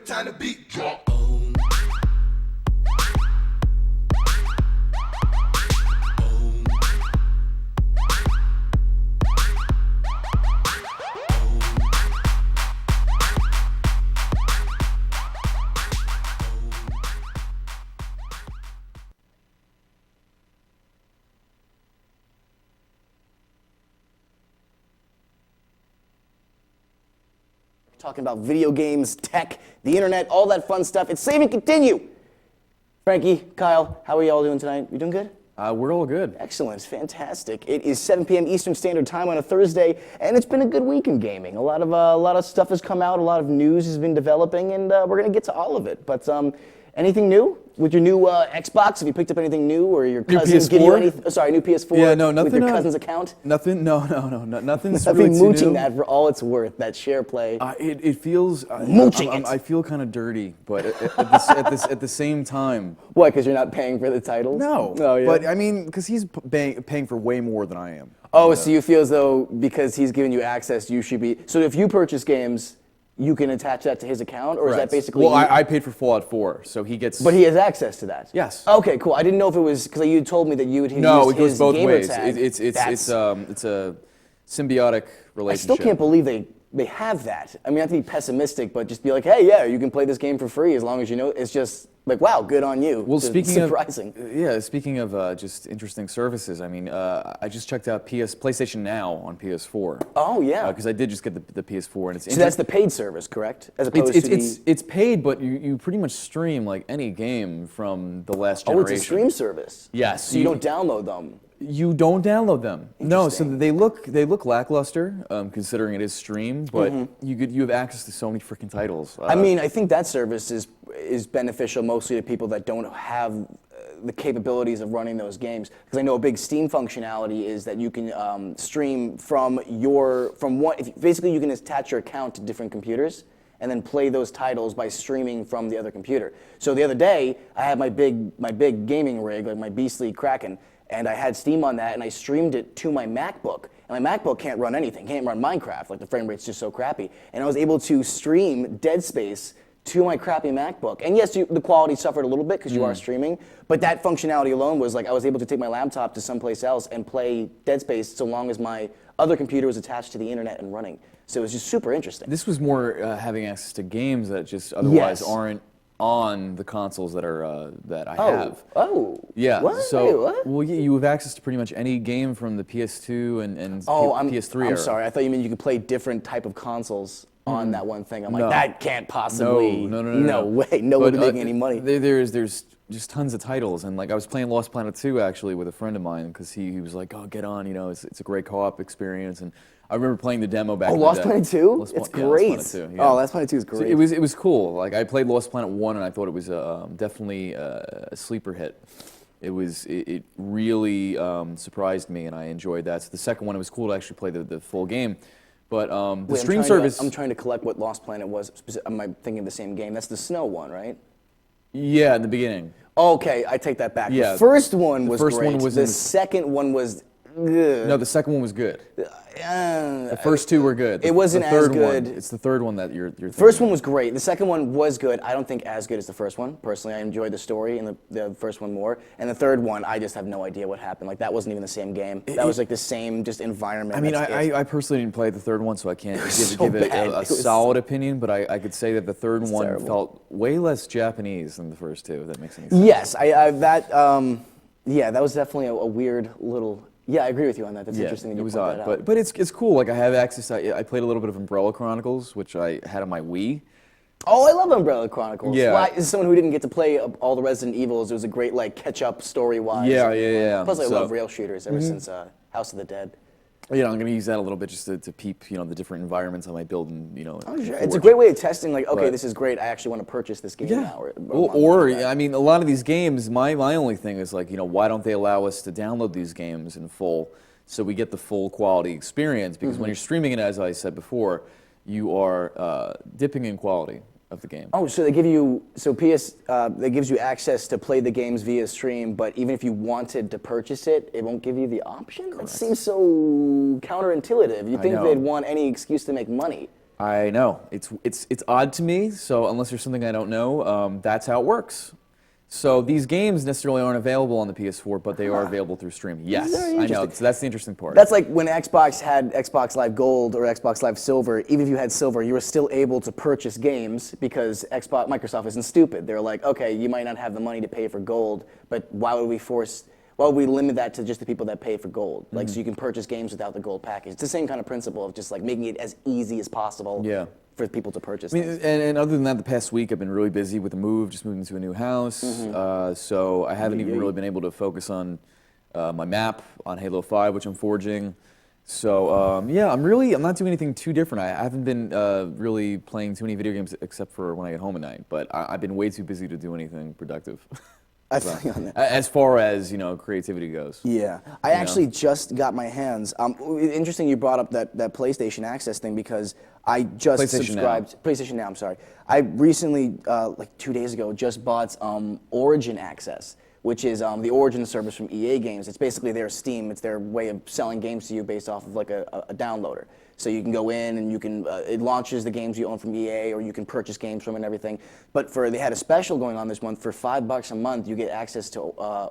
time the beat drop. Talking about video games, tech, the internet, all that fun stuff. It's Save and Continue. Frankie, Kyle, how are you all doing tonight? You doing good? We're all good. Excellent, fantastic. It is 7 p.m. Eastern Standard Time on a Thursday, and it's been a good week in gaming. A lot of stuff has come out, a lot of news has been developing, and we're gonna get to all of it. But anything new with your new Xbox? Have you picked up anything new, or your cousins give you anything? Sorry, new PS4. Yeah, no, nothing. With your cousin's account. Nothing. No, nothing's Nothing really mooching new. that for all it's worth. That share play. It feels mooching it. I feel kind of dirty, but at the same time. What? Because you're not paying for the titles? No. Oh, yeah. But I mean, because he's paying for way more than I am. Oh, so you feel as though because he's giving you access, you should be. So if you purchase games, you can attach that to his account, or is that basically? Well, I paid for Fallout 4, so he gets. But he has access to that. Yes. Okay, cool. I didn't know if it was because you told me that you would. No, use it goes his both gamer ways. tag. It's a symbiotic relationship. I still can't believe they have that. I mean, not to be pessimistic, but just be like, hey, yeah, you can play this game for free as long as you know. It's just like, wow, good on you. Well, Just speaking surprising. speaking of just interesting services, I mean, I just checked out PlayStation Now on PS4. Oh yeah. Because I did just get the PS4, and it's So that's the paid service, correct? As opposed to it's paid, but you pretty much stream like any game from the last generation. Oh, it's a stream service. Yes. So you don't download them. You don't download them. No, so they look lackluster, considering it is stream, but you have access to so many freaking titles. I mean, I think that service is beneficial mostly to people that don't have the capabilities of running those games. Because I know a big Steam functionality is that you can stream basically you can attach your account to different computers and then play those titles by streaming from the other computer. So the other day, I had my big gaming rig, like my beastly Kraken, and I had Steam on that, and I streamed it to my MacBook. And my MacBook can't run anything, can't run Minecraft, like the frame rate's just so crappy. And I was able to stream Dead Space to my crappy MacBook. And yes, the quality suffered a little bit because you are streaming, but that functionality alone was like I was able to take my laptop to someplace else and play Dead Space so long as my other computer was attached to the internet and running. So it was just super interesting. This was more having access to games that just otherwise aren't on the consoles that I have. Oh. Yeah. What? So, Wait, what? well, you have access to pretty much any game from the PS2 and PS3 I'm era. sorry. I thought you meant you could play different type of consoles on that one thing. I'm like, that can't possibly. No way. No one making any money. There's just tons of titles, and like I was playing Lost Planet 2 actually with a friend of mine because he was like, oh, get on, it's a great co-op experience, and I remember playing the demo back in the day. Lost Planet 2? It's great. Lost Planet 2, yeah. Oh, Lost Planet 2 is great. So it was cool. Like I played Lost Planet 1 and I thought it was definitely a sleeper hit. It really surprised me and I enjoyed that. So the second one, it was cool to actually play the full game. But the stream service. I'm trying to collect what Lost Planet was. Am I thinking of the same game? That's the snow one, right? Yeah, in the beginning. Okay, I take that back. Yeah, the first one was first great. one was the second one was. No, the second one was good. The first two were good. It wasn't the third as good. It's the third one that you're thinking. First one was great. The second one was good. I don't think as good as the first one. Personally, I enjoyed the story in the first one more. And the third one, I just have no idea what happened. Like that wasn't even the same game. That was like the same just environment. I mean, I personally didn't play the third one, so I can't give it a solid opinion. But I could say that the third one felt way less Japanese than the first two. If that makes any sense. Yes, that was definitely a weird little. Yeah, I agree with you on that. That's interesting that you was pointed odd, that out. but it's cool. Like I have access. I played a little bit of Umbrella Chronicles, which I had on my Wii. Oh, I love Umbrella Chronicles. Yeah. Well, as someone who didn't get to play all the Resident Evils, it was a great catch-up story-wise. Yeah. Plus, I love rail shooters ever since House of the Dead. I'm going to use that a little bit just to peep, the different environments I might build and, Oh, sure. It's a great way of testing, this is great, I actually want to purchase this game now. I mean, a lot of these games, my only thing is why don't they allow us to download these games in full so we get the full quality experience? Because when you're streaming it, as I said before, you are dipping in quality of the game. Oh, so they give you that gives you access to play the games via stream, but even if you wanted to purchase it, it won't give you the option? Correct. That seems so counterintuitive. You'd think they'd want any excuse to make money. I know. It's odd to me, so unless there's something I don't know, that's how it works. So these games necessarily aren't available on the PS4, but they are available through streaming. Yes, Very I know. interesting. So that's the interesting part. That's like when Xbox had Xbox Live Gold or Xbox Live Silver. Even if you had Silver, you were still able to purchase games because Microsoft isn't stupid. They're like, okay, you might not have the money to pay for Gold, but why would we limit that to just the people that pay for Gold? Like, so you can purchase games without the Gold package. It's the same kind of principle of just like making it as easy as possible. Yeah. For people to purchase. I mean, things. and other than that, the past week I've been really busy with the move, just moving to a new house. So I haven't even really been able to focus on my map on Halo 5, which I'm forging. So yeah, I'm not doing anything too different. I haven't been really playing too many video games except for when I get home at night. But I've been way too busy to do anything productive. I feel you on that. As far as creativity goes. Yeah, I actually just got my hands. Interesting you brought up that PlayStation Access thing because I just subscribed. PlayStation Now, I'm sorry. I recently, like 2 days ago, just bought Origin Access, which is the Origin service from EA Games. It's basically their Steam. It's their way of selling games to you based off of like a downloader. So you can go in and you can, it launches the games you own from EA, or you can purchase games from it and everything. But they had a special going on this month. For $5 a month, you get access to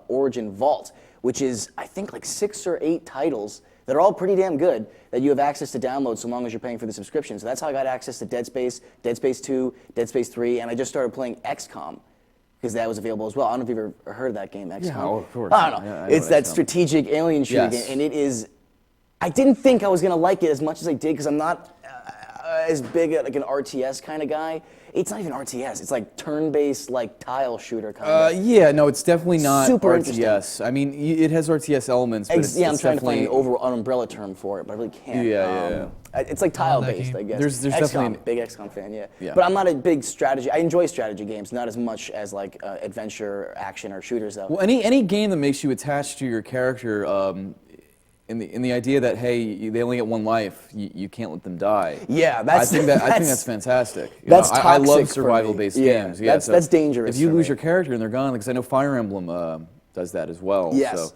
Origin Vault, which is, I think, like 6 or 8 titles that are all pretty damn good that you have access to download so long as you're paying for the subscription. So that's how I got access to Dead Space, Dead Space 2, Dead Space 3, and I just started playing XCOM, because that was available as well. I don't know if you've ever heard of that game, XCOM. Yeah, of course. I don't know. Yeah, I know It's that XCOM. strategic alien shooter game, and it is. I didn't think I was gonna like it as much as I did because I'm not as big like an RTS kind of guy. It's not even RTS. It's like turn-based, like tile shooter kind of. Yeah, no, it's definitely not Super RTS. I mean, it has RTS elements, but it's I'm trying to find definitely an umbrella term for it, but I really can't. Yeah. It's like tile-based, I guess. There's XCOM, definitely big XCOM fan, yeah. Yeah. But I'm not a big strategy. I enjoy strategy games, not as much as like adventure, action, or shooters though. Well, any game that makes you attached to your character, in the idea that hey, they only get one life, you can't let them die. Yeah, I think that's fantastic. That's I love toxic for me. survival-based Yeah, games. Yeah, that's dangerous If you for lose me. your character and they're gone, because I know Fire Emblem does that as well. Yes. So.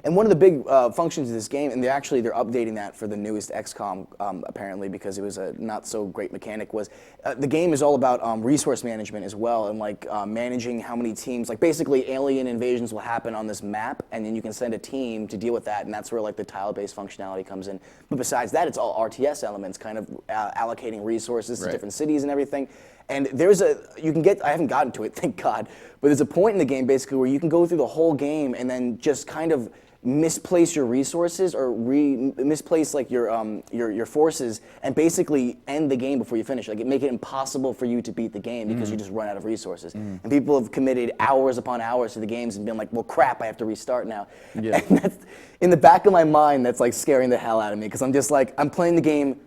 And one of the big functions of this game, and they're updating that for the newest XCOM apparently because it was a not so great mechanic, was the game is all about resource management as well, and like managing how many teams, like basically alien invasions will happen on this map, and then you can send a team to deal with that, and that's where like the tile-based functionality comes in. But besides that, it's all RTS elements, kind of allocating resources to different cities and everything. And I haven't gotten to it, thank God, but there's a point in the game basically where you can go through the whole game and then just kind of misplace your resources or misplace like your forces and basically end the game before you finish. Like make it impossible for you to beat the game because you just run out of resources. And people have committed hours upon hours to the games and been like, well, crap, I have to restart now. Yeah. And that's, in the back of my mind, that's like scaring the hell out of me because I'm just like, I'm playing the game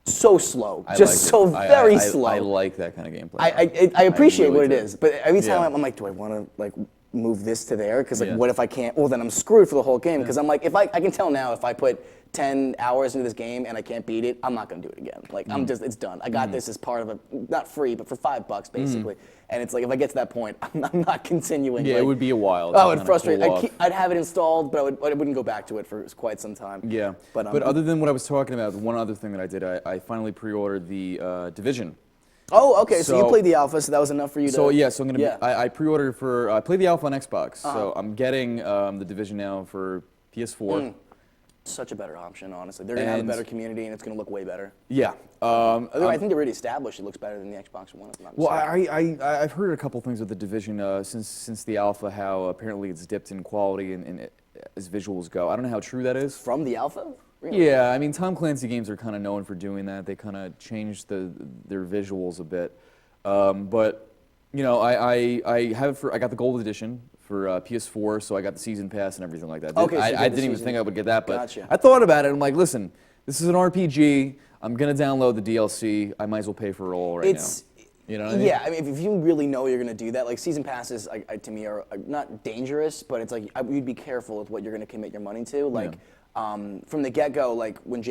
so slow, very slow. I like that kind of gameplay. I appreciate really what it do. is, but every time Yeah. I'm like, do I want to like move this to there? Because like, Yeah. what if I can't? Well, then I'm screwed for the whole game. Because I'm like, I can tell now if I put 10 hours into this game and I can't beat it, I'm not gonna do it again. Like it's done. I got this as part of not free, but for $5 basically. And it's like if I get to that point, I'm not continuing. Yeah, like, it would be a while. Oh, to it would kinda frustrate. cool off. I'd have it installed, but I wouldn't go back to it for quite some time. Yeah, But other than what I was talking about, one other thing that I did, I finally pre-ordered the Division. Oh, okay. So you So- played the alpha, so that was enough for you to. So yeah, so I'm gonna. Yeah. I pre-ordered for. I played the alpha on Xbox, so I'm getting the Division now for PS4. Such a better option, honestly. They're gonna have a And- better community, and it's gonna look way better. Yeah. Although I think they're already established. It looks better than the Xbox One. If I'm not Well, mistaken. I've heard a couple things with the Division since the alpha, how apparently it's dipped in quality and as visuals go. I don't know how true that is. From the alpha? Really? Yeah, I mean Tom Clancy games are kind of known for doing that. They kind of changed their visuals a bit. But you know, I have it for. I got the gold edition for PS4, so I got the season pass and everything like that. Okay, so you I did the didn't even season- think I would get that, but Gotcha. I thought about it. I'm like, listen, this is an RPG. I'm gonna download the DLC. I might as well pay for it all right It's. now. You know what I mean? Yeah, I mean, if you really know you're going to do that, like season passes to me are not dangerous, but it's like you'd be careful with what you're going to commit your money to. Like from the get-go, like when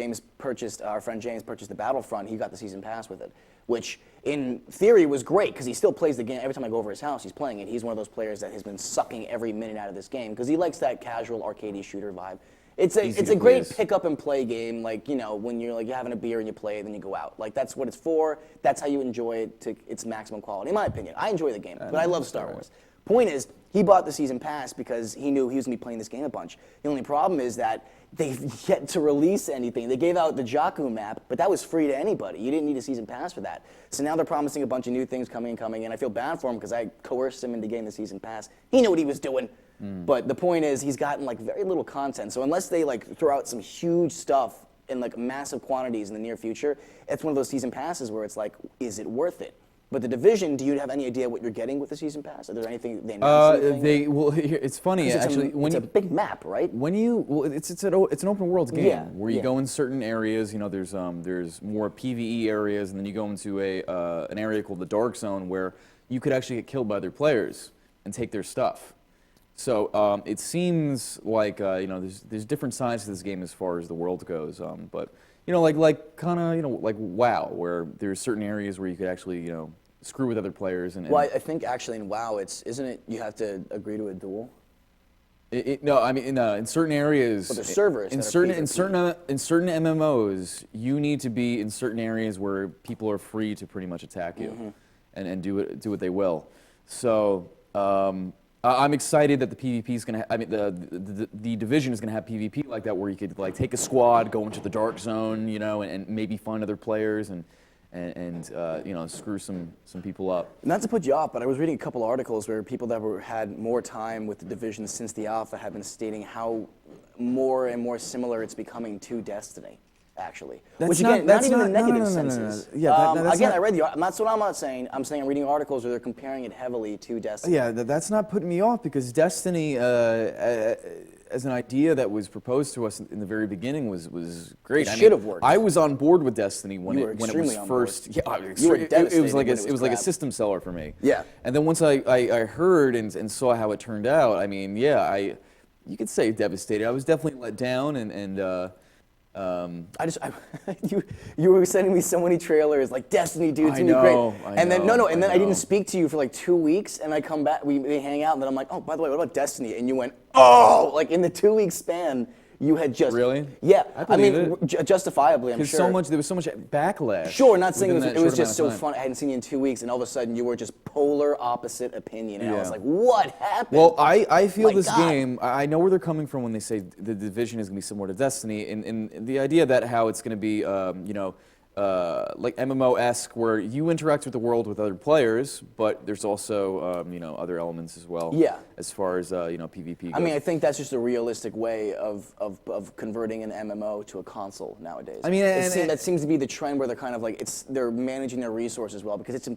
our friend James purchased the Battlefront, he got the season pass with it, which in theory was great because he still plays the game. Every time I go over his house, he's playing it. He's one of those players that has been sucking every minute out of this game because he likes that casual arcadey shooter vibe. It's Easy a to great please. pick up and play game. Like, you know, when you're like you're having a beer and you play, then you go out. Like that's what it's for. That's how you enjoy it to its maximum quality. In my opinion, I enjoy the game, but I love Star Wars. Point is, he bought the season pass because he knew he was gonna be playing this game a bunch. The only problem is that they've yet to release anything. They gave out the Jakku map, but that was free to anybody. You didn't need a season pass for that. So now they're promising a bunch of new things coming, and I feel bad for him because I coerced him into getting the season pass. He knew what he was doing. But the point is, he's gotten like very little content. So unless they like throw out some huge stuff in like massive quantities in the near future, it's one of those season passes where it's like, is it worth it? But the Division, do you have any idea what you're getting with the season pass? Are there anything they announced? It's funny actually. It's a big map, right? It's an open world game Yeah, where you go in certain areas. You know, there's more PvE areas, and then you go into an area called the Dark Zone where you could actually get killed by other players and take their stuff. So it seems like you know, there's different sides to this game as far as the world goes. But you know, like kind of, you know, like WoW, where there's certain areas where you could actually, you know, screw with other players. Well, I think actually in WoW, isn't it you have to agree to a duel? No, I mean in certain areas. But there's servers in that are certain PvP. in certain MMOs, you need to be in certain areas where people are free to pretty much attack you, and do what they will. So. I'm excited that the PvP is going to. I mean, the Division is going to have PvP like that, where you could like take a squad, go into the Dark Zone, you know, and maybe find other players and you know, screw some people up. Not to put you off, but I was reading a couple articles where people that had more time with the Division since the alpha have been stating how more and more similar it's becoming to Destiny. Actually, which again, not even in negative senses. Yeah, again, I read that's what I'm not saying. I'm saying I'm reading articles where they're comparing it heavily to Destiny. Yeah, that's not putting me off because Destiny, as an idea that was proposed to us in the very beginning, was great. It should have worked. I was on board with Destiny when You were it was extremely on board. first. Yeah, You were it was devastated like when it it was was like a crap. system seller for me. Yeah. And then once I heard and saw how it turned out, I mean, yeah, you could say devastated. I was definitely let down and. You were sending me so many trailers like Destiny, dude, it's gonna be great. And then I didn't speak to you for like 2 weeks, and I come back, we hang out, and then I'm like, oh, by the way, what about Destiny? And you went, oh, like in the 2 week span, you had just Really? Yeah, I mean, believe justifiably, I'm sure. There was so much backlash. Sure, not saying within that it was short just so amount of time. fun. I hadn't seen you in 2 weeks, and all of a sudden you were just polar opposite opinion, and I was Yeah. like, what happened? Well, I feel My this God. game, I know where they're coming from when they say the Division is going to be similar to Destiny, and the idea that how it's going to be, you know, like MMO-esque, where you interact with the world with other players, but there's also, you know, other elements as well. Yeah. As far as, you know, PvP goes. I mean, I think that's just a realistic way of converting an MMO to a console nowadays. I mean, that seems to be the trend where they're kind of like they're managing their resources well because it's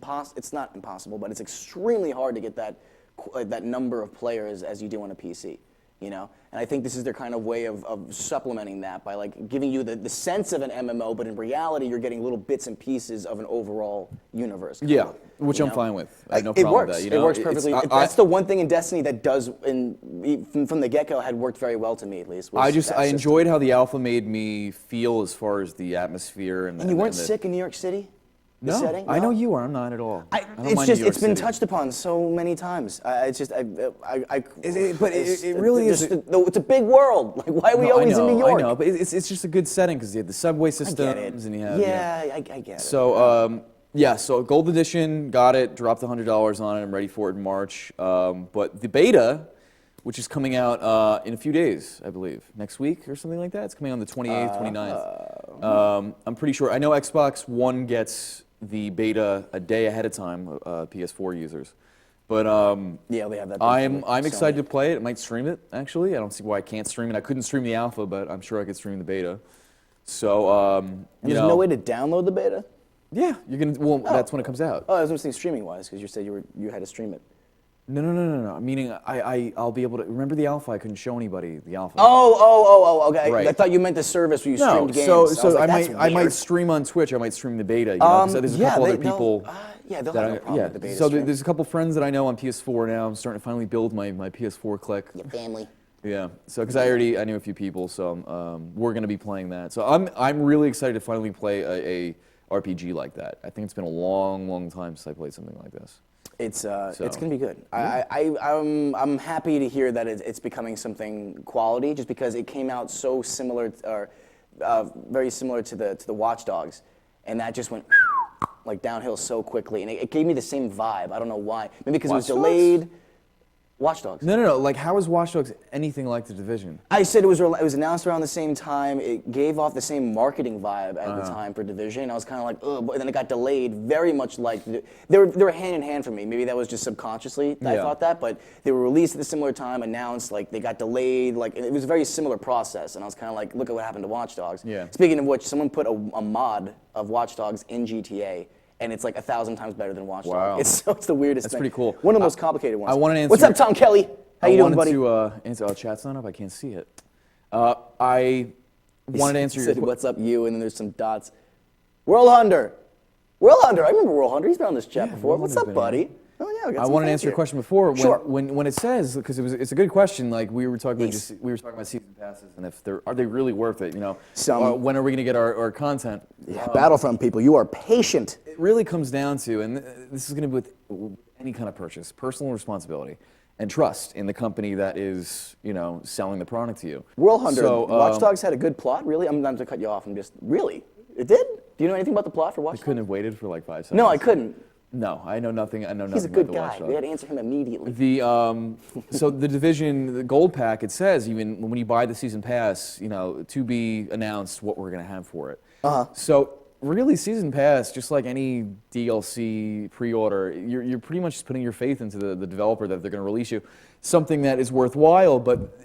not impossible, but it's extremely hard to get that number of players as you do on a PC. You know, and I think this is their kind of way of supplementing that by like giving you the sense of an MMO, but in reality you're getting little bits and pieces of an overall universe. Yeah, which you I'm know? fine with. I have no It problem works. with that. You know? It works perfectly. That's the one thing in Destiny that does, from the get-go, had worked very well to me at least. I enjoyed how the alpha made me feel as far as the atmosphere and. And you weren't sick in New York City? The No, setting? I know you are. I'm not at all. I don't It's mind just New York it's been City. touched upon so many times. It's just it really is. It's a big world. Like why are we always in New York? I know, but it's just a good setting because you have the subway I get systems it. and you have. You know. Yeah, I get it. So yeah, so Gold Edition, got it, dropped $100 on it. I'm ready for it in March. But the beta, which is coming out in a few days, I believe, next week or something like that. It's coming on the 28th, 29th. I'm pretty sure. I know Xbox One gets the beta a day ahead of time, PS4 users. But yeah, they have that. I'm excited to play it. I might stream it, actually. I don't see why I can't stream it. I couldn't stream the alpha, but I'm sure I could stream the beta. So, There's no way to download the beta? Yeah, you're gonna. Well, that's when it comes out. Oh, I was going to say streaming-wise, because you said you had to stream it. No. Meaning, I'll be able to remember the alpha. I couldn't show anybody the alpha. Oh, okay. Right. I thought you meant the service where you No, streamed games. so I, I might stream on Twitch. I might stream the beta. You know, 'cause there's a couple other people. Yeah, they'll that have no problem with the beta So stream. there's a couple friends that I know on PS4 now. I'm starting to finally build my PS4 clique. Your family. Yeah. So because I knew a few people, so we're gonna be playing that. So I'm really excited to finally play a RPG like that. I think it's been a long time since I played something like this. It's gonna be good. I'm happy to hear that it's becoming something quality, just because it came out so similar very similar to the Watch Dogs, and that just went like downhill so quickly, and it gave me the same vibe. I don't know why. Maybe because it was delayed. Watch Dogs. No. Like, how is Watch Dogs anything like The Division? I said it was announced around the same time. It gave off the same marketing vibe at the time for Division. I was kind of like, ugh, but then it got delayed, very much like, they were hand in hand for me. Maybe that was just subconsciously that I thought that, but they were released at a similar time, announced, like they got delayed, like it was a very similar process, and I was kind of like, look at what happened to Watch Dogs. Yeah. Speaking of which, someone put a mod of Watch Dogs in GTA, and it's like 1,000 times better than Watch Dogs. It's the weirdest thing. That's pretty cool. One of the most complicated ones. I want to answer. What's up, Tom Kelly? How you doing, buddy? I wanted to answer. Oh, chat's not up. I can't see it. I wanted to answer your question. What's up, you? And then there's some dots. World Hunter. I remember World Hunter. He's been on this chat before. What's up, buddy? Oh yeah. We got I wanted to answer your question before. Sure. When it says, because it's a good question. Like we were talking about season passes, and if are they really worth it? You know, when are we going to get our content? Yeah, Battlefront people, you are patient. It really comes down to, and this is going to be with any kind of purchase, personal responsibility and trust in the company that is, selling the product to you. World Hunter, Watch Dogs had a good plot, really? I'm not to cut you off. Really? It did? Do you know anything about the plot for Watch Dogs? I couldn't have waited for like 5 seconds. No, I couldn't. No, I know nothing. I know nothing. He's a good about the guy. Watch Dogs. We had to answer him immediately. So the Division, the Gold Pack, it says even when you buy the season pass, to be announced what we're going to have for it. So really, season pass, just like any DLC pre-order, you're pretty much just putting your faith into the developer that they're going to release you something that is worthwhile, but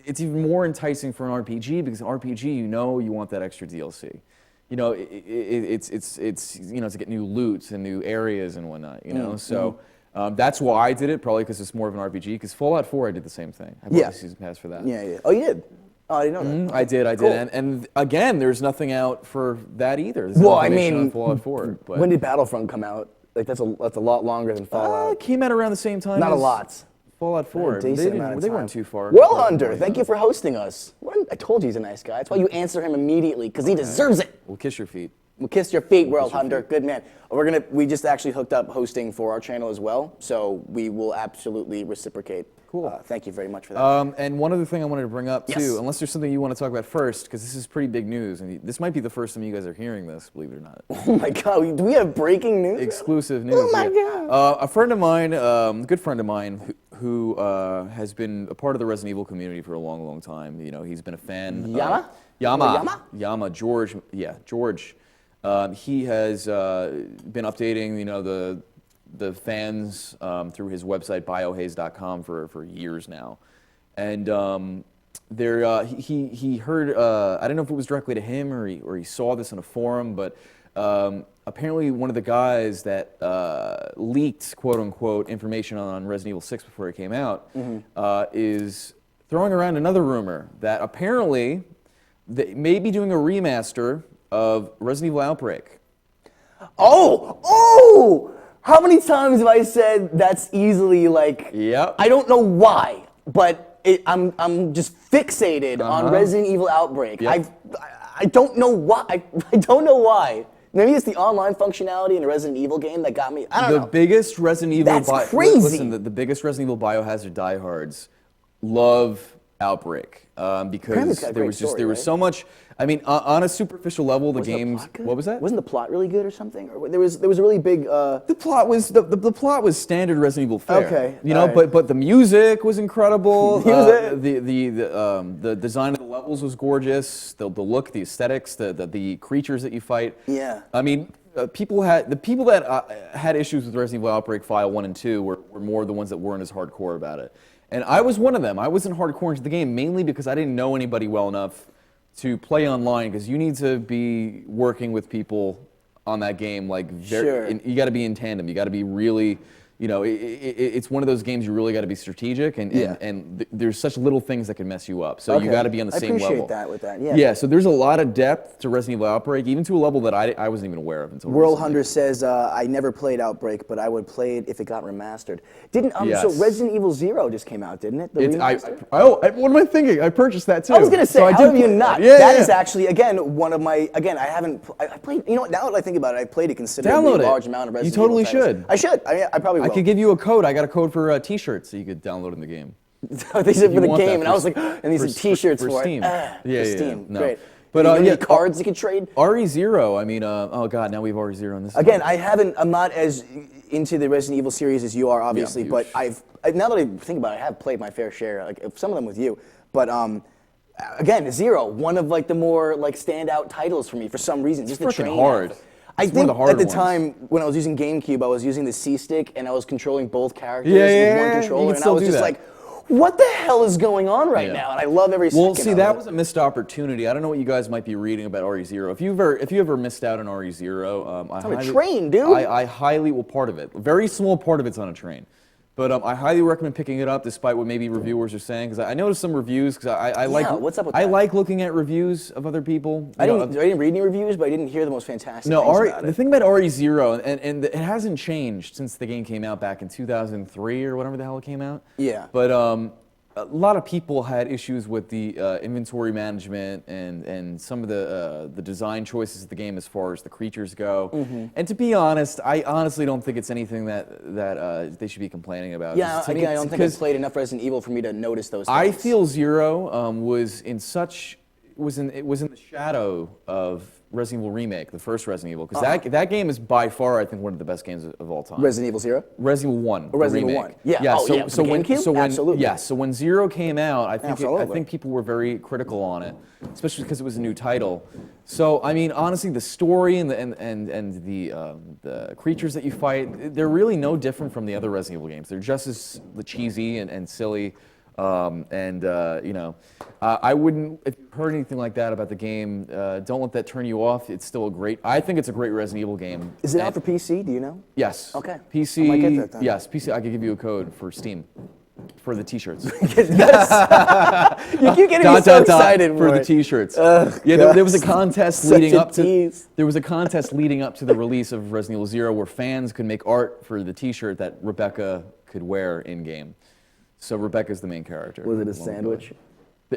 it's even more enticing for an RPG because an RPG, you want that extra DLC. It's to get new loot and new areas and whatnot. So that's why I did it. Probably because it's more of an RPG. Because Fallout 4, I did the same thing. I bought the season pass for that. Yeah. Oh, you did. Oh, I didn't know that. I did. Cool. And again, there's nothing out for that either. Well, I mean, Fallout 4. But when did Battlefront come out? Like that's a lot longer than Fallout. It came out around the same time. Not as a lot. Fallout 4. They weren't too far. World Hunter, thank you for hosting us. I told you he's a nice guy. That's why you answer him immediately, because he deserves it. We'll kiss your feet. We'll kiss your feet, World Hunter. Good man. We just actually hooked up hosting for our channel as well, so we will absolutely reciprocate. Cool. Thank you very much for that. And one other thing I wanted to bring up Yes. too, unless there's something you want to talk about first, because this is pretty big news, and this might be the first time you guys are hearing this, believe it or not. Oh my God, do we have breaking news? Exclusive news. Oh my God. A friend of mine, good friend of mine, who has been a part of the Resident Evil community for a long, long time. He's been a fan. Yama, George. Yeah, George. He has been updating, the fans through his website biohaze.com for years now, and he heard, I don't know if it was directly to him or he saw this in a forum, but apparently one of the guys that leaked quote unquote information on Resident Evil 6 before it came out is throwing around another rumor that apparently they may be doing a remaster of Resident Evil Outbreak. Oh! How many times have I said that's easily like? Yep. I don't know why, but I'm just fixated on Resident Evil Outbreak. Yep. I don't know why. I don't know why. Maybe it's the online functionality in a Resident Evil game that got me. I don't know. The biggest Resident Evil. That's crazy. Listen, the biggest Resident Evil biohazard diehards love Outbreak because there was so much. I mean, on a superficial level, the games. What was that? Wasn't the plot really good or something? Or there was a really big. The plot was standard Resident Evil fare. Okay. But the music was incredible. Music. The design of the levels was gorgeous. The look, the aesthetics, the creatures that you fight. Yeah. I mean, the people that had issues with Resident Evil Outbreak File 1 and 2 were more the ones that weren't as hardcore about it. And I was one of them. I wasn't hardcore into the game mainly because I didn't know anybody well enough to play online, because you need to be working with people on that game. You got to be in tandem. You got to be really, it's one of those games you really got to be strategic, and there's such little things that can mess you up. So you got to be on the same level. I appreciate that with that. Yeah. Yeah. So there's a lot of depth to Resident Evil Outbreak, even to a level that I wasn't even aware of until World recently. Hunter says, I never played Outbreak, but I would play it if it got remastered. Yes. So Resident Evil 0 just came out, didn't it? The remaster? What am I thinking? I purchased that too. I was going to say, how have you not? Yeah, that is actually, again, one of my, I played, now that I think about it, I played a considerably large amount of Resident Evil. You totally should. I should. I probably will. will. could give you a code. I got a code for T-shirts that you could download in the game. They said for the game, and I was like, and these are T-shirts for Steam. it. Steam. No. Great. But you got any cards you could trade? RE0. I mean, oh god, now we have RE0 in this. Again, I'm not as into the Resident Evil series as you are, obviously. Yeah, but now that I think about it, I have played my fair share, like some of them with you. But again, Zero, one of like the more like standout titles for me for some reason. Just the freaking train. hard. I It's one think of the harder at the ones. time when I was using GameCube, I was using the C stick and I was controlling both characters Yeah, with one you controller, can and I still was do just that. like, what the hell is going on right Yeah. now? And I love every second. Well, see, of that it. was a missed opportunity. I don't know what you guys might be reading about RE0. If you ever missed out on RE0, on a train, dude. I highly, well, part of it, a very small part of it's on a train. But I highly recommend picking it up, despite what maybe reviewers are saying, because I noticed some reviews. Because I like, what's up with I that? like looking at reviews of other people. I You know, didn't read any reviews, but I didn't hear the most fantastic No, things about the it. thing about RE0, and it hasn't changed since the game came out back in 2003 or whatever the hell it came out. Yeah. But a lot of people had issues with the inventory management and some of the design choices of the game as far as the creatures go. Mm-hmm. And to be honest, I honestly don't think it's anything that they should be complaining about. Yeah, It's- again, I don't think I've because played enough Resident Evil for me to notice those things. I feel Zero was in the shadow of Resident Evil Remake, the first Resident Evil, because that game is by far, I think, one of the best games of all time. Resident Evil Zero? Resident Evil 1. Resident Evil 1. Yeah. Oh, yeah, for the GameCube? Absolutely. Yeah, so when Zero came out, I Absolutely. think people were very critical on it, especially because it was a new title. So I mean, honestly, the story and the creatures that you fight, they're really no different from the other Resident Evil games. They're just as cheesy and silly. You know, I wouldn't, if you've heard anything like that about the game, don't let that turn you off. It's still I think it's a great Resident Evil game. Is it out for PC? Do you know? Yes. Okay. PC, I might get that then. yes, PC, I could give you a code for Steam. For the T-shirts. You keep getting me so excited for the it. T-shirts. Ugh, Yeah, there was a contest Such leading a up to. tease. There was a contest leading up to the release of Resident Evil Zero, where fans could make art for the T-shirt that Rebecca could wear in game. So Rebecca's the main character. Was it a sandwich?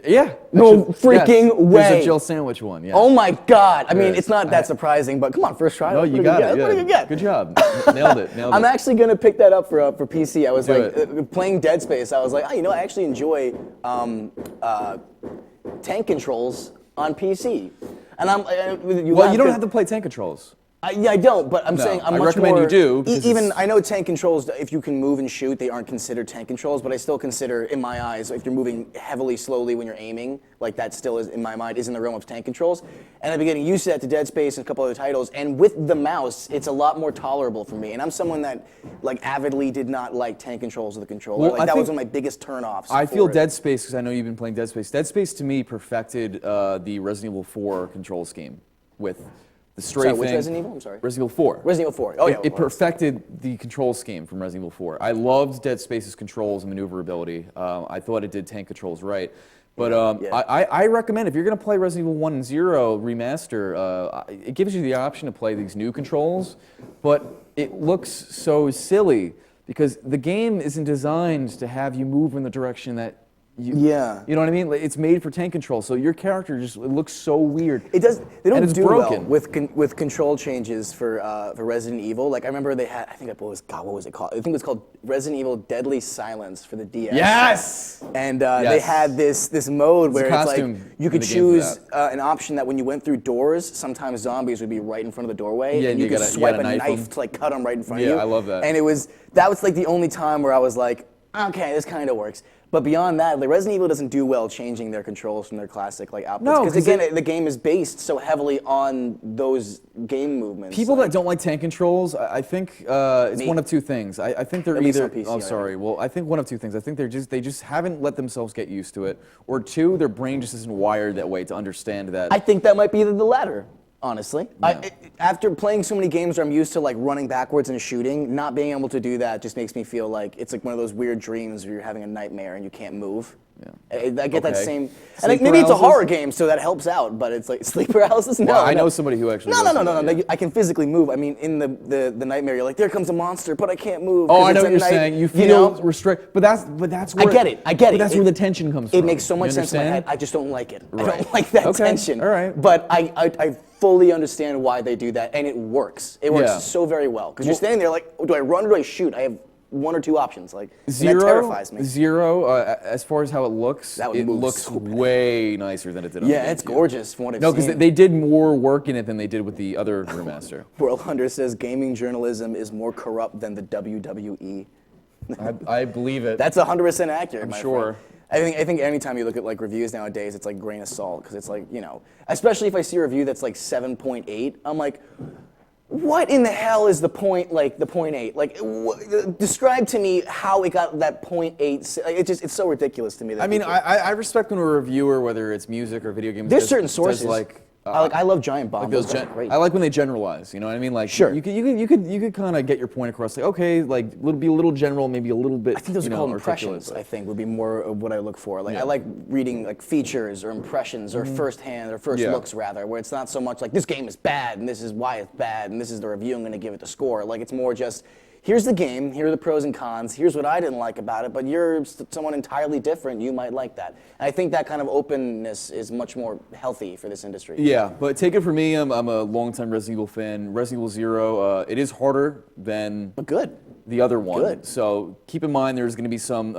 Yeah. No freaking yes. way. There's a Jill sandwich one. Yeah. Oh my God! I mean, There it's is. not that surprising, but come on, first try. No, That's you pretty got good. it. That's pretty good. Good job. Nailed it. Nailed I'm it. actually gonna pick that up for PC. I was Do like playing Dead Space. I was like, oh, you know, I actually enjoy tank controls on PC. And You don't have to play tank controls. I don't, but I'm No, saying I'm I much recommend more, you do, because Even it's- I know tank controls, if you can move and shoot, they aren't considered tank controls, but I still consider, in my eyes, if you're moving heavily slowly when you're aiming, like that still is, in my mind, is in the realm of tank controls. And I've been getting used to that to Dead Space and a couple other titles, and with the mouse, it's a lot more tolerable for me. And I'm someone that like avidly did not like tank controls of the controller. Well, That I was think- one of my biggest turnoffs. I feel for it. Dead Space, because I know you've been playing Dead Space. Dead Space to me perfected the Resident Evil 4 control scheme with the strafing. Sorry, which Resident Evil? I'm sorry. Resident Evil 4. Resident Evil 4. Oh yeah. It of course. perfected the control scheme from Resident Evil 4. I loved Dead Space's controls and maneuverability. I thought it did tank controls right. But Yeah. I recommend, if you're going to play Resident Evil 1 and 0 remaster, it gives you the option to play these new controls, but it looks so silly because the game isn't designed to have you move in the direction that you know what I mean? Like, it's made for tank control, so your character just it looks so weird. It does. They don't And it's do well broken. with control changes for Resident Evil. Like I remember they had. I think what was it called? I think it was called Resident Evil Deadly Silence for the DS. Yes. And they Yes. had this mode where it's like costume you in could the game for choose an option that when you went through doors, sometimes zombies would be right in front of the doorway, Yeah, and you could gotta swipe a knife knife 'em. to like cut them right in front of Yeah, you. I love that. And that was like the only time where I was like, okay, this kind of works. But beyond that, like Resident Evil doesn't do well changing their controls from their classic like outputs. No, Because 'cause again, the game is based so heavily on those game movements. People like, that don't like tank controls, I think it's Me. one of two things. I think they're At least either. on PC, Oh, I sorry. Well, I think one of two things. I think they just haven't let themselves get used to it, or two, their brain just isn't wired that way to understand that. I think that might be the latter. Honestly, after playing so many games where I'm used to like running backwards and shooting, not being able to do that just makes me feel like it's like one of those weird dreams where you're having a nightmare and you can't move. Yeah. I get that Okay. same. Sleep And maybe it's a paralysis? horror game, so that helps out. But it's like sleep paralysis. No, Well, I no. know somebody who actually. No. goes through that, yeah. I can physically move. I mean, in the nightmare, you're like, there comes a monster, but I can't move. Oh, 'cause I know it's what at you're night, saying. You feel know? restrict, but that's where. I get it. But that's where the tension comes from. It makes so much You sense in my head. understand? I just don't like it. I Right. don't like that Okay. tension. All right. But I fully understand why they do that, and it works. It works Yeah. so very well because you're standing there like, do I run or do I shoot? I have one or two options. Like, and Zero, that terrifies me. Zero, as far as how it looks, That one it moves looks so bad. way nicer than it did on the Yeah, it's GameCube. gorgeous from what I've No, seen. because they did more work in it than they did with the other remaster. World Hunter says gaming journalism is more corrupt than the WWE. I believe it. That's 100% accurate, my sure. friend. I think anytime you look at like reviews nowadays, it's like grain of salt because it's like, especially if I see a review that's like 7.8, I'm like, what in the hell is the point? Like the 0.8? Like, describe to me how it got that 0.8. It's so ridiculous to me. That I mean, people- I respect when a reviewer, whether it's music or video games, there's does- certain does sources. I love Giant Bomb. like Those those are great. I like when they generalize. You know what I mean? Like, Sure. You could kind of get your point across. Like, okay, like be a little general, maybe a little bit. I think those are called impressions. articulate, I think would be more of what I look for. Like Yeah. I like reading like features or impressions or firsthand or first Yeah. looks rather, where it's not so much like this game is bad and this is why it's bad and this is the review I'm going to give it the score. Like it's more just here's the game, here are the pros and cons, here's what I didn't like about it, but you're someone entirely different, you might like that. And I think that kind of openness is much more healthy for this industry. Yeah, but take it from me, I'm a longtime Resident Evil fan. Resident Evil 0, it is harder than But good. the other one. Good. So keep in mind there's going to be some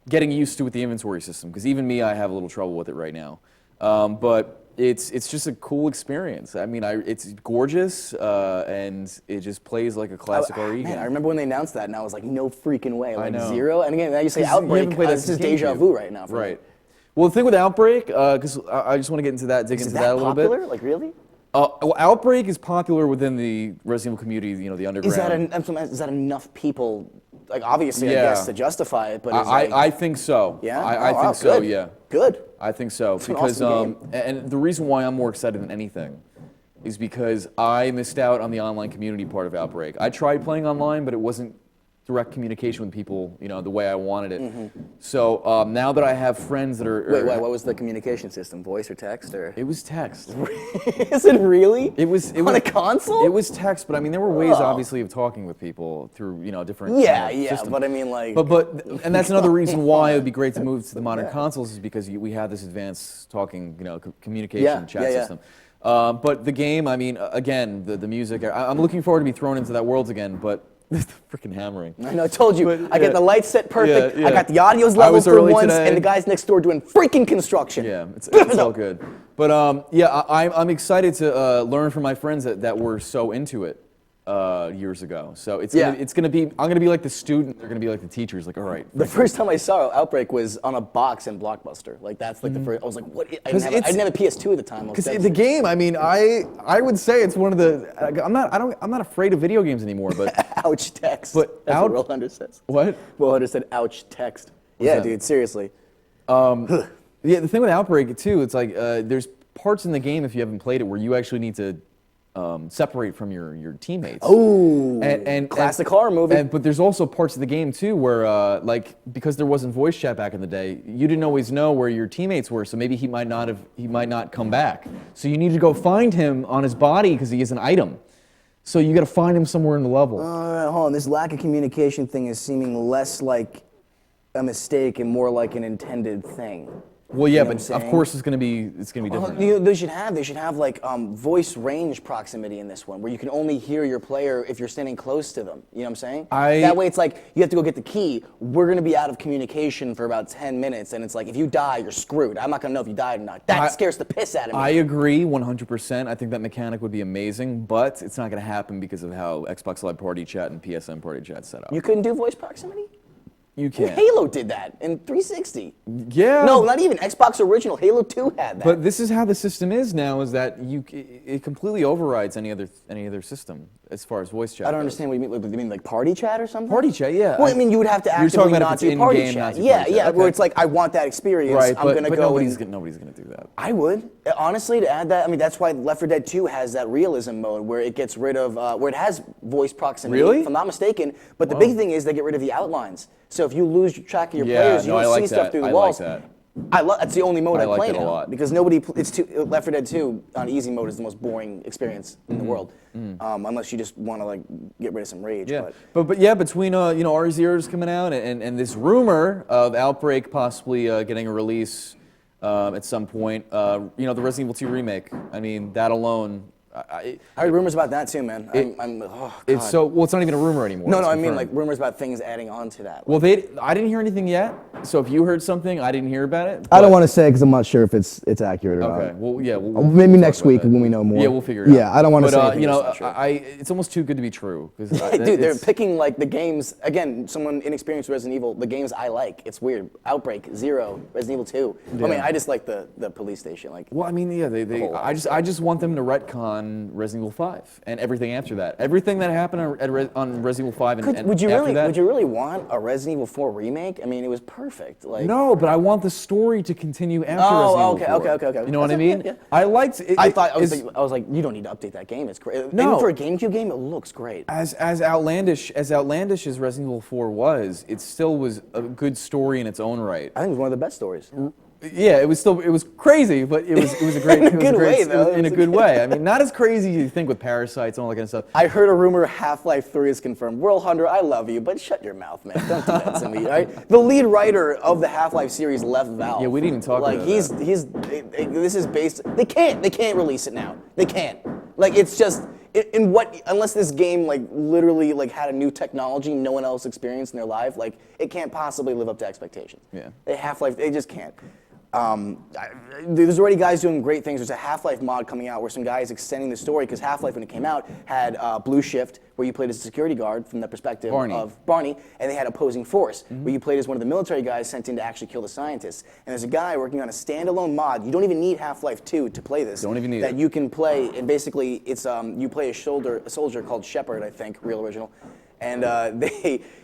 getting used to with the inventory system, because even me, I have a little trouble with it right now. But it's just a cool experience. I mean, it's gorgeous, and it just plays like a classic RE Man, game. I remember when they announced that, and I was like, no freaking way. Like know. 0. And again, now you say 'Cause you Outbreak. haven't played that This is since deja GameCube. vu right now. For me. Right. Well, the thing with Outbreak, because I just want to get into that, dig Is into that that a little popular? bit. Like really? Well, Outbreak is popular within the Resident Evil community, the underground. Is that enough people? Like obviously, I Yeah. guess to justify it, but I think so. yeah, I wow, think so. good. Yeah. Good. I think so an because awesome and the reason why I'm more excited than anything is because I missed out on the online community part of Outbreak. I tried playing online, but it wasn't direct communication with people, the way I wanted it. So now that I have friends that are Wait, what was the communication system? Voice or text or? it was text. Is it really? It was on a console. It was text, but I mean there were ways Oh. obviously of talking with people through different Yeah, kind of yeah, systems. but I mean like. But and that's another reason why it would be great to move to the modern consoles is because we have this advanced talking, communication Yeah, chat yeah, yeah. system. But the game, I mean, again, the music. I'm looking forward to be thrown into that world again. But the freaking hammering. I know, I told you. I get yeah. the lights set perfect. Yeah, I yeah. got the audio's I level was for early once, today. and the guys next door doing freaking construction. Yeah, it's all good. But yeah, I'm excited to learn from my friends that were so into it years ago. So it's gonna be I'm gonna be like the student. They're gonna be like the teachers. Like, all right. The first time I saw Outbreak was on a box in Blockbuster. Like that's like the first. I was like, what? I didn't have a PS2 at the time. Because the game, I mean, I would say it's one of the. I'm not afraid of video games anymore. But Ouch text. But That's what Will Hunter says. what? Will Hunter said, ouch text. Yeah, that? dude, seriously. Yeah, the thing with Outbreak too, it's like there's parts in the game if you haven't played it where you actually need to separate from your teammates. Oh, and classic horror movie. But there's also parts of the game too where, like, because there wasn't voice chat back in the day, you didn't always know where your teammates were. So maybe he might not come back. So you need to go find him on his body because he is an item. So you got to find him somewhere in the level. Hold on, this lack of communication thing is seeming less like a mistake and more like an intended thing. Well, yeah, know what but I'm of saying? course it's gonna be different. They should have like voice range proximity in this one, where you can only hear your player if you're standing close to them. You know what I'm saying? That way, it's like you have to go get the key. We're gonna be out of communication for about 10 minutes, and it's like if you die, you're screwed. I'm not gonna know if you died or not. That scares the piss out of me. I agree 100%. I think that mechanic would be amazing, but it's not going to happen because of how Xbox Live Party Chat and PSN Party Chat set up. You couldn't do voice proximity? You can't. Halo did that in 360. Yeah. No, not even. Xbox original. Halo 2 had that. But this is how the system is now: is that it completely overrides any other system as far as voice chat. I don't goes. understand what you mean. You mean like party chat or something? Party chat, yeah. Well, I mean, you would have to You're talking actively about if not it's do party in-game, chat. not do Yeah, party yeah. chat. Where Okay. it's like I want that experience. Right, I'm gonna but go. nobody's gonna do that. I would honestly to add that. I mean, that's why Left 4 Dead 2 has that realism mode where it gets rid of where it has voice proximity. Really? If I'm not mistaken. But the big thing is they get rid of the outlines. So if you lose track of your Yeah, players, you no, I don't like see stuff that. through the I walls. like that. That's the only mode I I like play that a now lot. because nobody. It's Left 4 Dead 2 on easy mode is the most boring experience in the world, unless you just want to like get rid of some rage. Yeah, but yeah, between RE0's coming out and this rumor of Outbreak possibly getting a release at some point, the Resident Evil 2 remake. I mean, that alone I heard rumors about that too, man. Oh, It's God. so well. It's not even a rumor anymore. No, It's I mean confirmed. like rumors about things adding on to that. Well, I didn't hear anything yet. So if you heard something, I didn't hear about it. I don't but- want to say because I'm not sure if it's accurate or Okay. not. Well, yeah. Maybe we'll next talk about week that. when we know more. Yeah, we'll figure it out. Yeah, I don't want to But, say anything you know, that's not true. it's almost too good to be true. Dude, Dude, they're picking like the games again. Someone inexperienced with Resident Evil, the games I like. It's weird. Outbreak, Zero, Resident Evil 2. I mean, I just like the police station. Like, Well, I mean, yeah, whole I just want them to retcon Resident Evil 5 and everything after that. Everything that happened on Resident Evil 5 and would you after really that. would you really want a Resident Evil 4 remake? I mean, it was perfect. Like, No, but I want the story to continue after Oh, Resident Evil 4. okay. You know what I That's mean? okay, yeah. I liked it. I was it's- like, you don't need to update that game. It's great. No. Even for a GameCube game, it looks great. as outlandish as Resident Evil 4 was, it still was a good story in its own right. I think it was one of the best stories. Yeah, it was crazy, but it was a great In a good way, though. in a good way. I mean, not as crazy as you think with parasites and all that kind of stuff. I heard a rumor Half-Life 3 is confirmed. World Hunter, I love you, but shut your mouth, man. Don't do that to me, all right? The lead writer of the Half-Life series left Valve. Yeah, we didn't even talk like, about this is based. They can't release it now. They can't. Like, it's just in what unless this game like literally like had a new technology no one else experienced in their life, like it can't possibly live up to expectations. Yeah. Half-Life, they just can't. There's already guys doing great things. There's a Half-Life mod coming out where some guy is extending the story because Half-Life, when it came out, had Blue Shift, where you played as a security guard from the perspective of Barney, and they had Opposing Force, where you played as one of the military guys sent in to actually kill the scientists. And there's a guy working on a standalone mod. You don't even need Half-Life 2 to play this. Don't even need that it. You can play, and basically it's you play a soldier called Shepard, I think, real original. And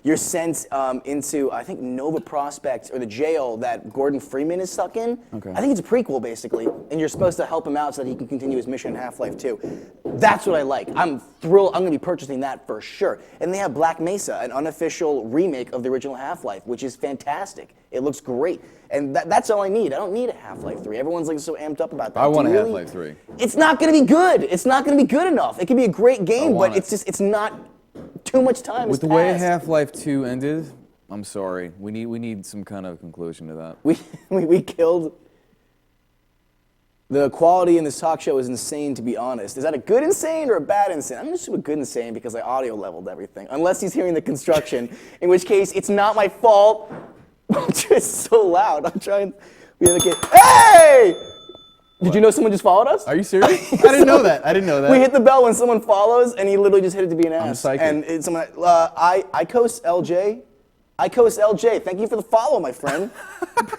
you're sent into, I think, Nova Prospect, or the jail that Gordon Freeman is stuck in. Okay. I think it's a prequel, basically, and you're supposed to help him out so that he can continue his mission in Half-Life 2. That's what I like. I'm thrilled. I'm going to be purchasing that for sure. And they have Black Mesa, an unofficial remake of the original Half-Life, which is fantastic. It looks great. And that's all I need. I don't need a Half-Life 3. Everyone's like so amped up about that. I want a Do you really? Half-Life 3. It's not going to be good. It's not going to be good enough. It can be a great game, want but it. it's not. Too much time With has the way passed. Half-Life 2 ended, I'm sorry. We need some kind of conclusion to that. We killed. The quality in this talk show is insane, to be honest. Is that a good insane or a bad insane? I'm going to assume a good insane because I audio leveled everything. Unless he's hearing the construction, in which case it's not my fault. It's just so loud. I'm trying. We have a kid. Hey! Did you know someone just followed us? Are you serious? I didn't know that. I didn't know that. We hit the bell when someone follows, and he literally just hit it to be an ass. psychic. And it's someone, Icos LJ. Icos LJ, thank you for the follow, my friend.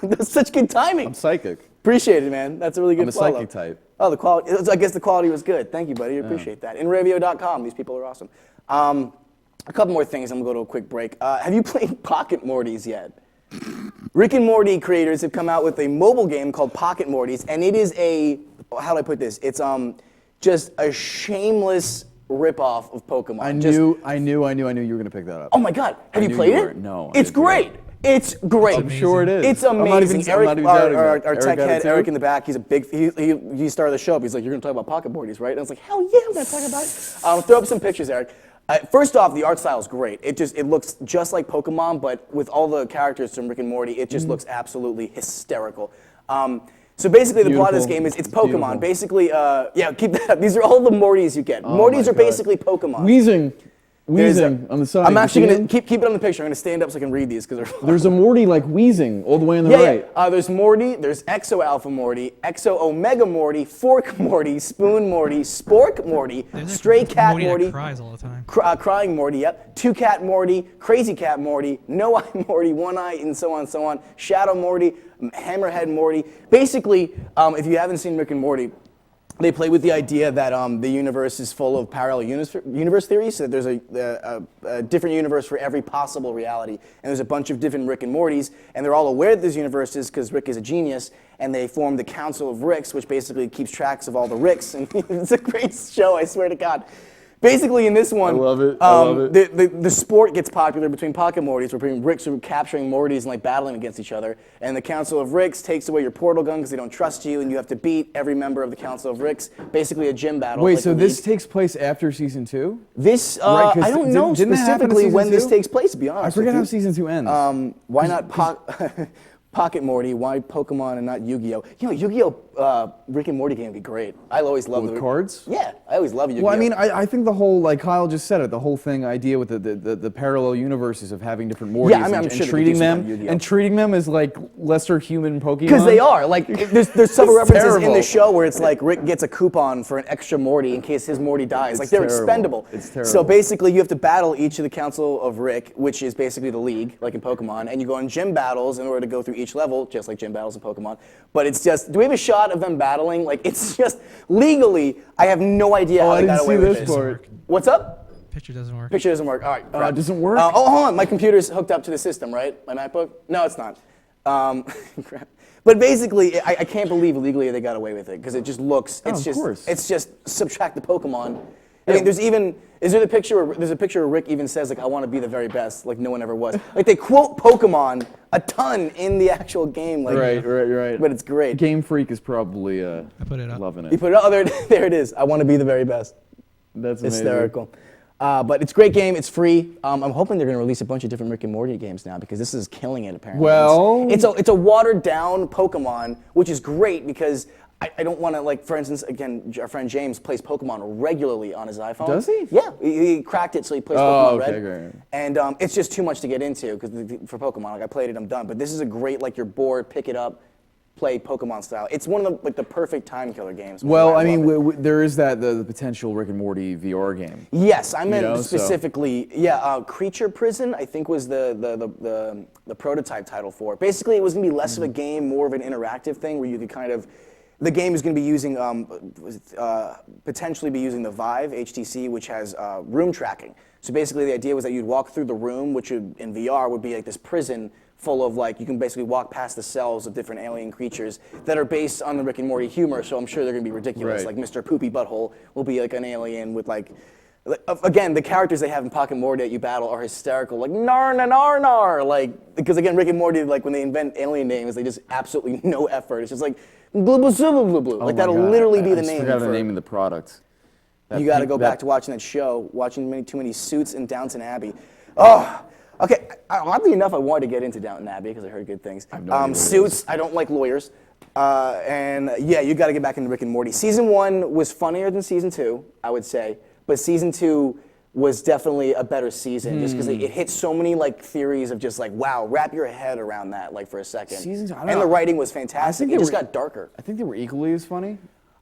That's such good timing. I'm psychic. Appreciate it, man. That's a really good I'm a follow. psychic type. Oh, the quality. I guess the quality was good. Thank you, buddy. I appreciate that. Inravio.com. These people are awesome. A couple more things. I'm going to go to a quick break. Have you played Pocket Mortys yet? Rick and Morty creators have come out with a mobile game called Pocket Mortys, and it is how do I put this? It's just a shameless ripoff of Pokemon. I knew you were going to pick that up. Oh my God! Have you knew played you it? were. No, I It's didn't play it. great. It's great. I'm sure it is. It's I'm not amazing. even- I'm not even doubting that. Our Eric tech got it head, too? Eric in the back, he's a big. He started the show up. He's like, "You're gonna talk about Pocket Mortys, right?" And I was like, "Hell yeah, I'm gonna talk about it." Throw up some pictures, Eric. First off, the art style is great. It looks just like Pokemon, but with all the characters from Rick and Morty, it just looks absolutely hysterical. So basically, the plot of this game is it's Pokemon. Beautiful. Basically, yeah, keep that up. These are all the Mortys you get. Mortys my are God. basically Pokemon. Wheezing on the side. I'm You actually see gonna him? keep it on the picture. I'm gonna stand up so I can read these because they're. There's a Morty like wheezing all the way on the right. Yeah. There's Morty, there's Exo Alpha Morty, Exo Omega Morty, Fork Morty, Spoon Morty, Spork Morty, Stray Cat Morty, that cries all the time. Crying Morty, yep, Two Cat Morty, Crazy Cat Morty, No Eye Morty, One Eye, and so on and so on, Shadow Morty, Hammerhead Morty. Basically, if you haven't seen Rick and Morty, they play with the idea that the universe is full of parallel universe theories, so that there's a different universe for every possible reality. And there's a bunch of different Rick and Mortys, and they're all aware that there's universes because Rick is a genius, and they form the Council of Ricks, which basically keeps tracks of all the Ricks. And it's a great show, I swear to God. Basically, in this one, I love it. I love it. The sport gets popular between Pocket Mortys, where Ricks are capturing Mortys and like battling against each other. And the Council of Ricks takes away your portal gun because they don't trust you, and you have to beat every member of the Council of Ricks. Basically, a gym battle. Wait, like so a this league. takes place after season 2? This Right, 'cause I don't know didn't that happen in specifically season when this 2? takes place. To be I honest, forget how with you. season 2 ends. Why not Pocket Morty? Why Pokemon and not Yu-Gi-Oh? You know, Yu-Gi-Oh! Rick and Morty game would be great. I always love With cards? Yeah, I always love Yu-Gi-Oh. Well, I mean, I think the whole, like Kyle just said it, the whole thing idea with the parallel universes of having different Mortys Yeah, I mean, I'm and sure they could treating do something them on Yu-Gi-Oh. and treating them as like lesser human Pokemon. Because they are. Like, there's several It's references in terrible. the show where it's like Rick gets a coupon for an extra Morty in case his Morty dies. Like, they're terrible. expendable. It's terrible. So basically, you have to battle each of the Council of Rick, which is basically the League, like in Pokemon, and you go on gym battles in order to go through each level, just like gym battles in Pokemon. But it's just, do we have a shot of them battling? Like, it's just, legally, I have no idea how I they didn't got away see with this this. part. What's up? Picture doesn't work. Picture doesn't work. All right. crap. it doesn't work? Oh, hold on. My computer's hooked up to the system, right? My MacBook? No, it's not. Crap. But basically, I can't believe legally they got away with it because it just looks. It's of just. course. It's just subtract the Pokemon. I mean, there's a picture where Rick even says like, "I want to be the very best," like no one ever was. Like they quote Pokemon a ton in the actual game. Like, Right. But it's great. Game Freak is probably I put it up. loving it. You put it up there. It is. I want to be the very best. That's amazing. Hysterical. But it's a great game. It's free. I'm hoping they're going to release a bunch of different Rick and Morty games now because this is killing it apparently. Well- it's a watered down Pokemon, which is great because I don't want to, like, for instance, again, our friend James plays Pokemon regularly on his iPhone. Does he? Yeah, he cracked it, so he plays Oh, Pokemon okay, Red. great. And it's just too much to get into because for Pokemon, like I played it, I'm done. But this is a great, like, you're bored, pick it up, play Pokemon style. It's one of the perfect time killer games. Well, I I mean, love it. there is the potential Rick and Morty VR game. Yes, I meant know, so- specifically, Creature Prison, I think was the prototype title for it. Basically, it was going to be less of a game, more of an interactive thing where you could kind of, the game is going to be using, potentially be using the Vive HTC, which has room tracking. So basically, the idea was that you'd walk through the room, which in VR would be like this prison full of like, you can basically walk past the cells of different alien creatures that are based on the Rick and Morty humor, so I'm sure they're going to be ridiculous. Right. Like Mr. Poopy Butthole will be like an alien with like, again, the characters they have in Pocket Morty that you battle are hysterical, like nar nar nar nar, like, because again, Rick and Morty, like when they invent alien names, they just absolutely no effort. It's just like, blue blue blue blue blue. Like my that'll God, literally be I the just name. forgot for the name of the product. you got to go back to watching that show, watching too many Suits in Downton Abbey. Oh, okay. Oddly enough, I wanted to get into Downton Abbey because I heard good things. I have no idea what it Suits, I don't like lawyers. And yeah, you got to get back into Rick and Morty. Season 1 was funnier than Season 2, I would say. But Season 2 was definitely a better season just because it hit so many like theories of just like, wow, wrap your head around that like for a second. Season 2, I don't and know. the writing was fantastic. they It just were- got darker. I think they were equally as funny.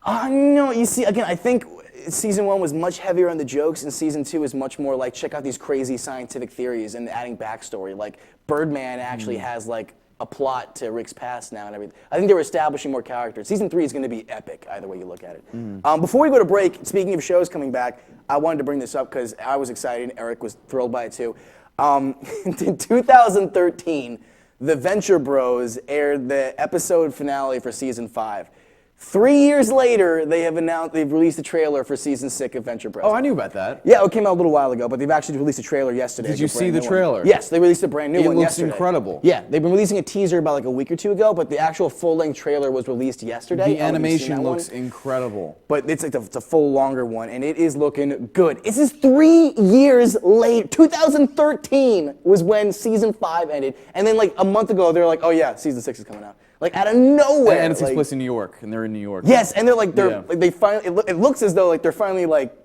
No, you see, again, I think Season 1 was much heavier on the jokes, and Season 2 is much more like, check out these crazy scientific theories and adding backstory. Like, Birdman actually has, like, a plot to Rick's past now and everything. I think they were establishing more characters. Season 3 is going to be epic, either way you look at it. Before we go to break, speaking of shows coming back, I wanted to bring this up because I was excited, and Eric was thrilled by it too. In 2013, the Venture Bros aired the episode finale for Season 5. 3 years later, they've released a trailer for Season 6 of Venture Bros. Oh, I knew about that. Yeah, it came out a little while ago, but they've actually released a trailer yesterday. Did you like a see brand the new trailer? one. Yes, they released a brand new It one looks yesterday. incredible. Yeah, they've been releasing a teaser about like a week or two ago, but the actual full-length trailer was released yesterday. The I don't know if you've seen animation that looks one. incredible. But it's like it's a full longer one, and it is looking good. This is 3 years late. 2013 was when Season 5 ended, and then like a month ago, they're like, oh yeah, Season 6 is coming out. Like out of nowhere. And it takes like- place in New York, and they're in New York. Yes, and they're like Yeah. like they finally. It looks as though like they're finally like,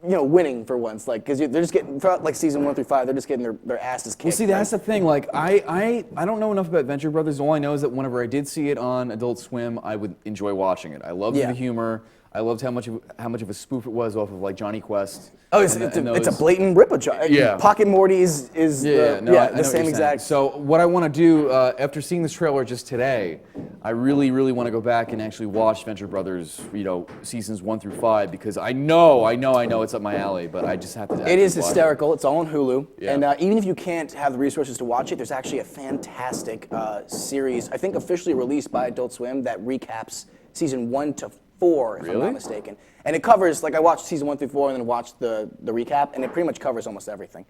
winning for once. Like because they're just getting throughout like Season 1 through 5, they're just getting their asses kicked. Well, see, that's the thing. Like, I don't know enough about Venture Brothers. All I know is that whenever I did see it on Adult Swim, I would enjoy watching it. I loved Yeah. the humor. I loved how much of a spoof it was off of like Johnny Quest. Oh, it's and a those- blatant rip job. Yeah. Pocket Morty is I the know what same you're saying. exact. So what I want to do after seeing this trailer just today, I really want to go back and actually watch Venture Brothers, seasons 1 through 5 because I know it's up my alley, but I just have to. It is actually watch hysterical. It's all on Hulu. Yeah. And even if you can't have the resources to watch it, there's actually a fantastic series, I think officially released by Adult Swim, that recaps Season 1 to 4, if I'm Really? not mistaken. And it covers, like I watched Season 1 through 4 and then watched the recap, and it pretty much covers almost everything.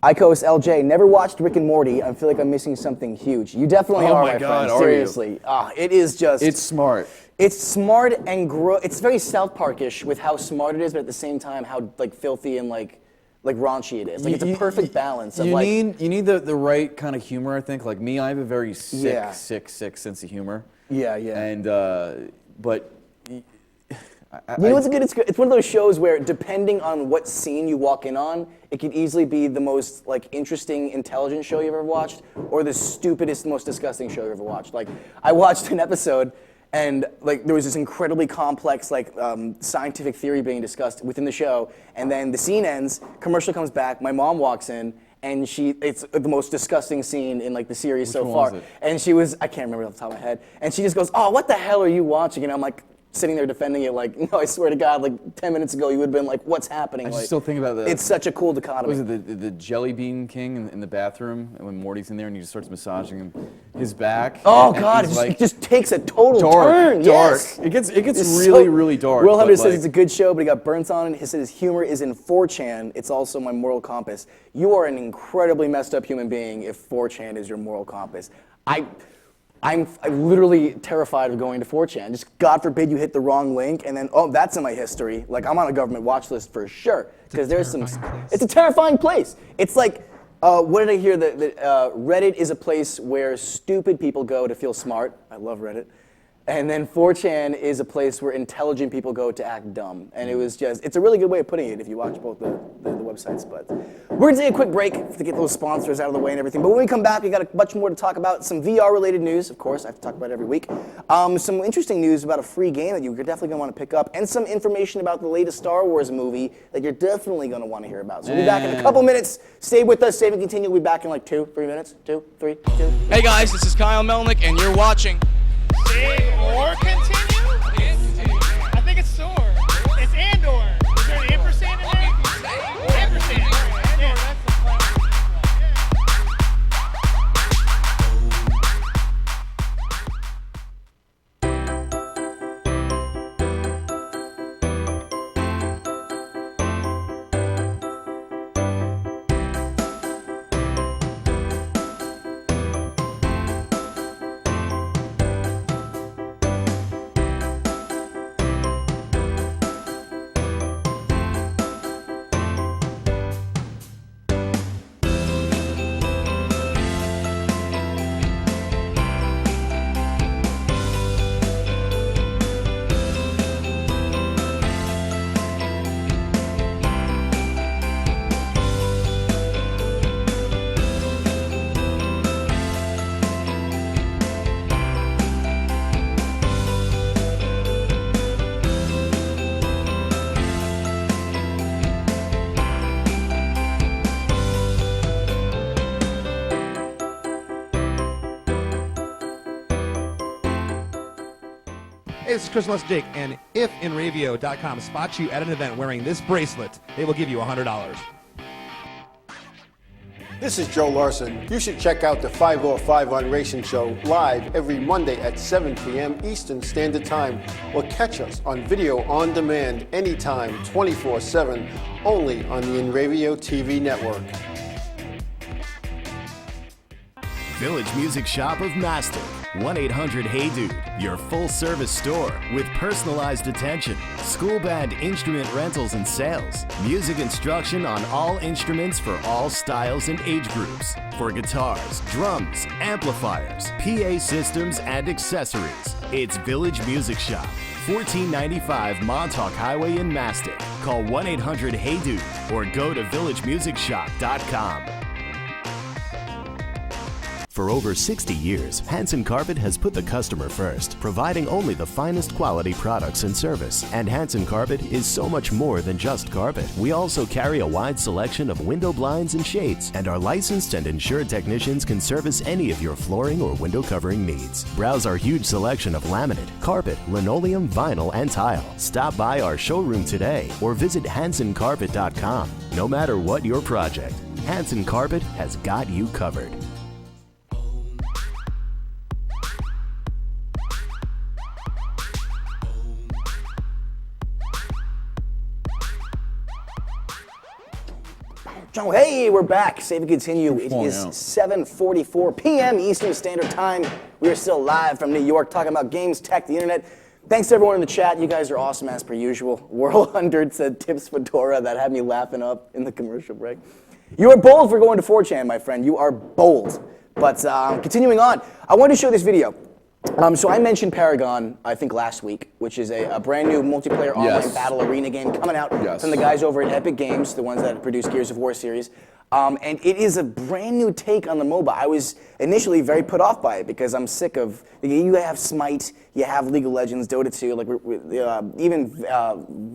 Icos LJ, never watched Rick and Morty. I feel like I'm missing something huge. You definitely Oh are, my my God, friend. are you? Seriously. It is just... It's smart. It's smart and it's very South Park-ish with how smart it is, but at the same time how like filthy and like raunchy it is. Like it's a perfect balance of You like need the right kind of humor, I think. Like me, I have a very Yeah. sick sense of humor. Yeah, yeah. And but You know what's good? It's one of those shows where, depending on what scene you walk in on, it could easily be the most like interesting, intelligent show you've ever watched, or the stupidest, most disgusting show you've ever watched. Like, I watched an episode, and like there was this incredibly complex like scientific theory being discussed within the show, and then the scene ends, commercial comes back, my mom walks in, and it's the most disgusting scene in like the series so far. Was it? And she was, I can't remember off the top of my head, and she just goes, "Oh, what the hell are you watching?" And I'm like, sitting there defending it, like, no, I swear to God, like 10 minutes ago, you would have been like, what's happening? I Like, still think about that. It's such a cool dichotomy. Was it the Jelly Bean King in the bathroom, and when Morty's in there and he just starts massaging his back? Oh and God, he's it just takes a total dark, turn. dark. Yes. It gets It's really, really dark. Will Hunter but, says like, it's a good show, but he got burnt on it. He said his humor is in 4chan. It's also my moral compass. You are an incredibly messed up human being if 4chan is your moral compass. I'm literally terrified of going to 4chan. Just God forbid you hit the wrong link, and then, oh, that's in my history. Like, I'm on a government watch list for sure. Because there's some. It's a terrifying place. It's like, what did I hear? That Reddit is a place where stupid people go to feel smart. I love Reddit. And then 4chan is a place where intelligent people go to act dumb. And it was just, it's a really good way of putting it if you watch both the websites. But we're gonna take a quick break to get those sponsors out of the way and everything. But when we come back, we got a bunch more to talk about. Some VR related news, of course, I have to talk about it every week. Some interesting news about a free game that you're definitely gonna wanna pick up, and some information about the latest Star Wars movie that you're definitely gonna wanna hear about. So we'll be back in a couple minutes. Stay with us, save and continue. We'll be back in like 2, 3 minutes. 2, 3, 2. Hey guys, this is Kyle Melnick, and you're watching. Save or continue? I think it's soar. It's and/or. Is there an ampersand in there? Ampersand. Yeah. Hey, this is Chris Les Jake, and if Inravio.com spots you at an event wearing this bracelet, they will give you $100. This is Joe Larson. You should check out the 505 on Racing Show live every Monday at 7 p.m. Eastern Standard Time, or catch us on video on demand anytime, 24/7, only on the Inravio TV network. Village Music Shop of Mastic. 1-800-HEY-DUDE, your full-service store with personalized attention, school band instrument rentals and sales, music instruction on all instruments for all styles and age groups, for guitars, drums, amplifiers, PA systems, and accessories. It's Village Music Shop, 1495 Montauk Highway in Mastic. Call 1-800-HEY-DUDE or go to villagemusicshop.com. For over 60 years, Hanson Carpet has put the customer first, providing only the finest quality products and service. And Hanson Carpet is so much more than just carpet. We also carry a wide selection of window blinds and shades, and our licensed and insured technicians can service any of your flooring or window covering needs. Browse our huge selection of laminate, carpet, linoleum, vinyl, and tile. Stop by our showroom today or visit HansonCarpet.com. No matter what your project, Hanson Carpet has got you covered. Hey, we're back. Save and continue. It is out. 7:44 p.m. Eastern Standard Time. We are still live from New York talking about games, tech, the internet. Thanks to everyone in the chat. You guys are awesome as per usual. World 100 said Tips Fedora. That had me laughing up in the commercial break. You are bold for going to 4chan, my friend. You are bold. But continuing on, I wanted to show this video. So I mentioned Paragon, I think last week, which is a brand new multiplayer online Yes. battle arena game coming out Yes. from the guys over at Epic Games, the ones that produce Gears of War series. And it is a brand new take on the MOBA. I was initially very put off by it because I'm sick of, you have Smite, you have League of Legends, Dota 2, like even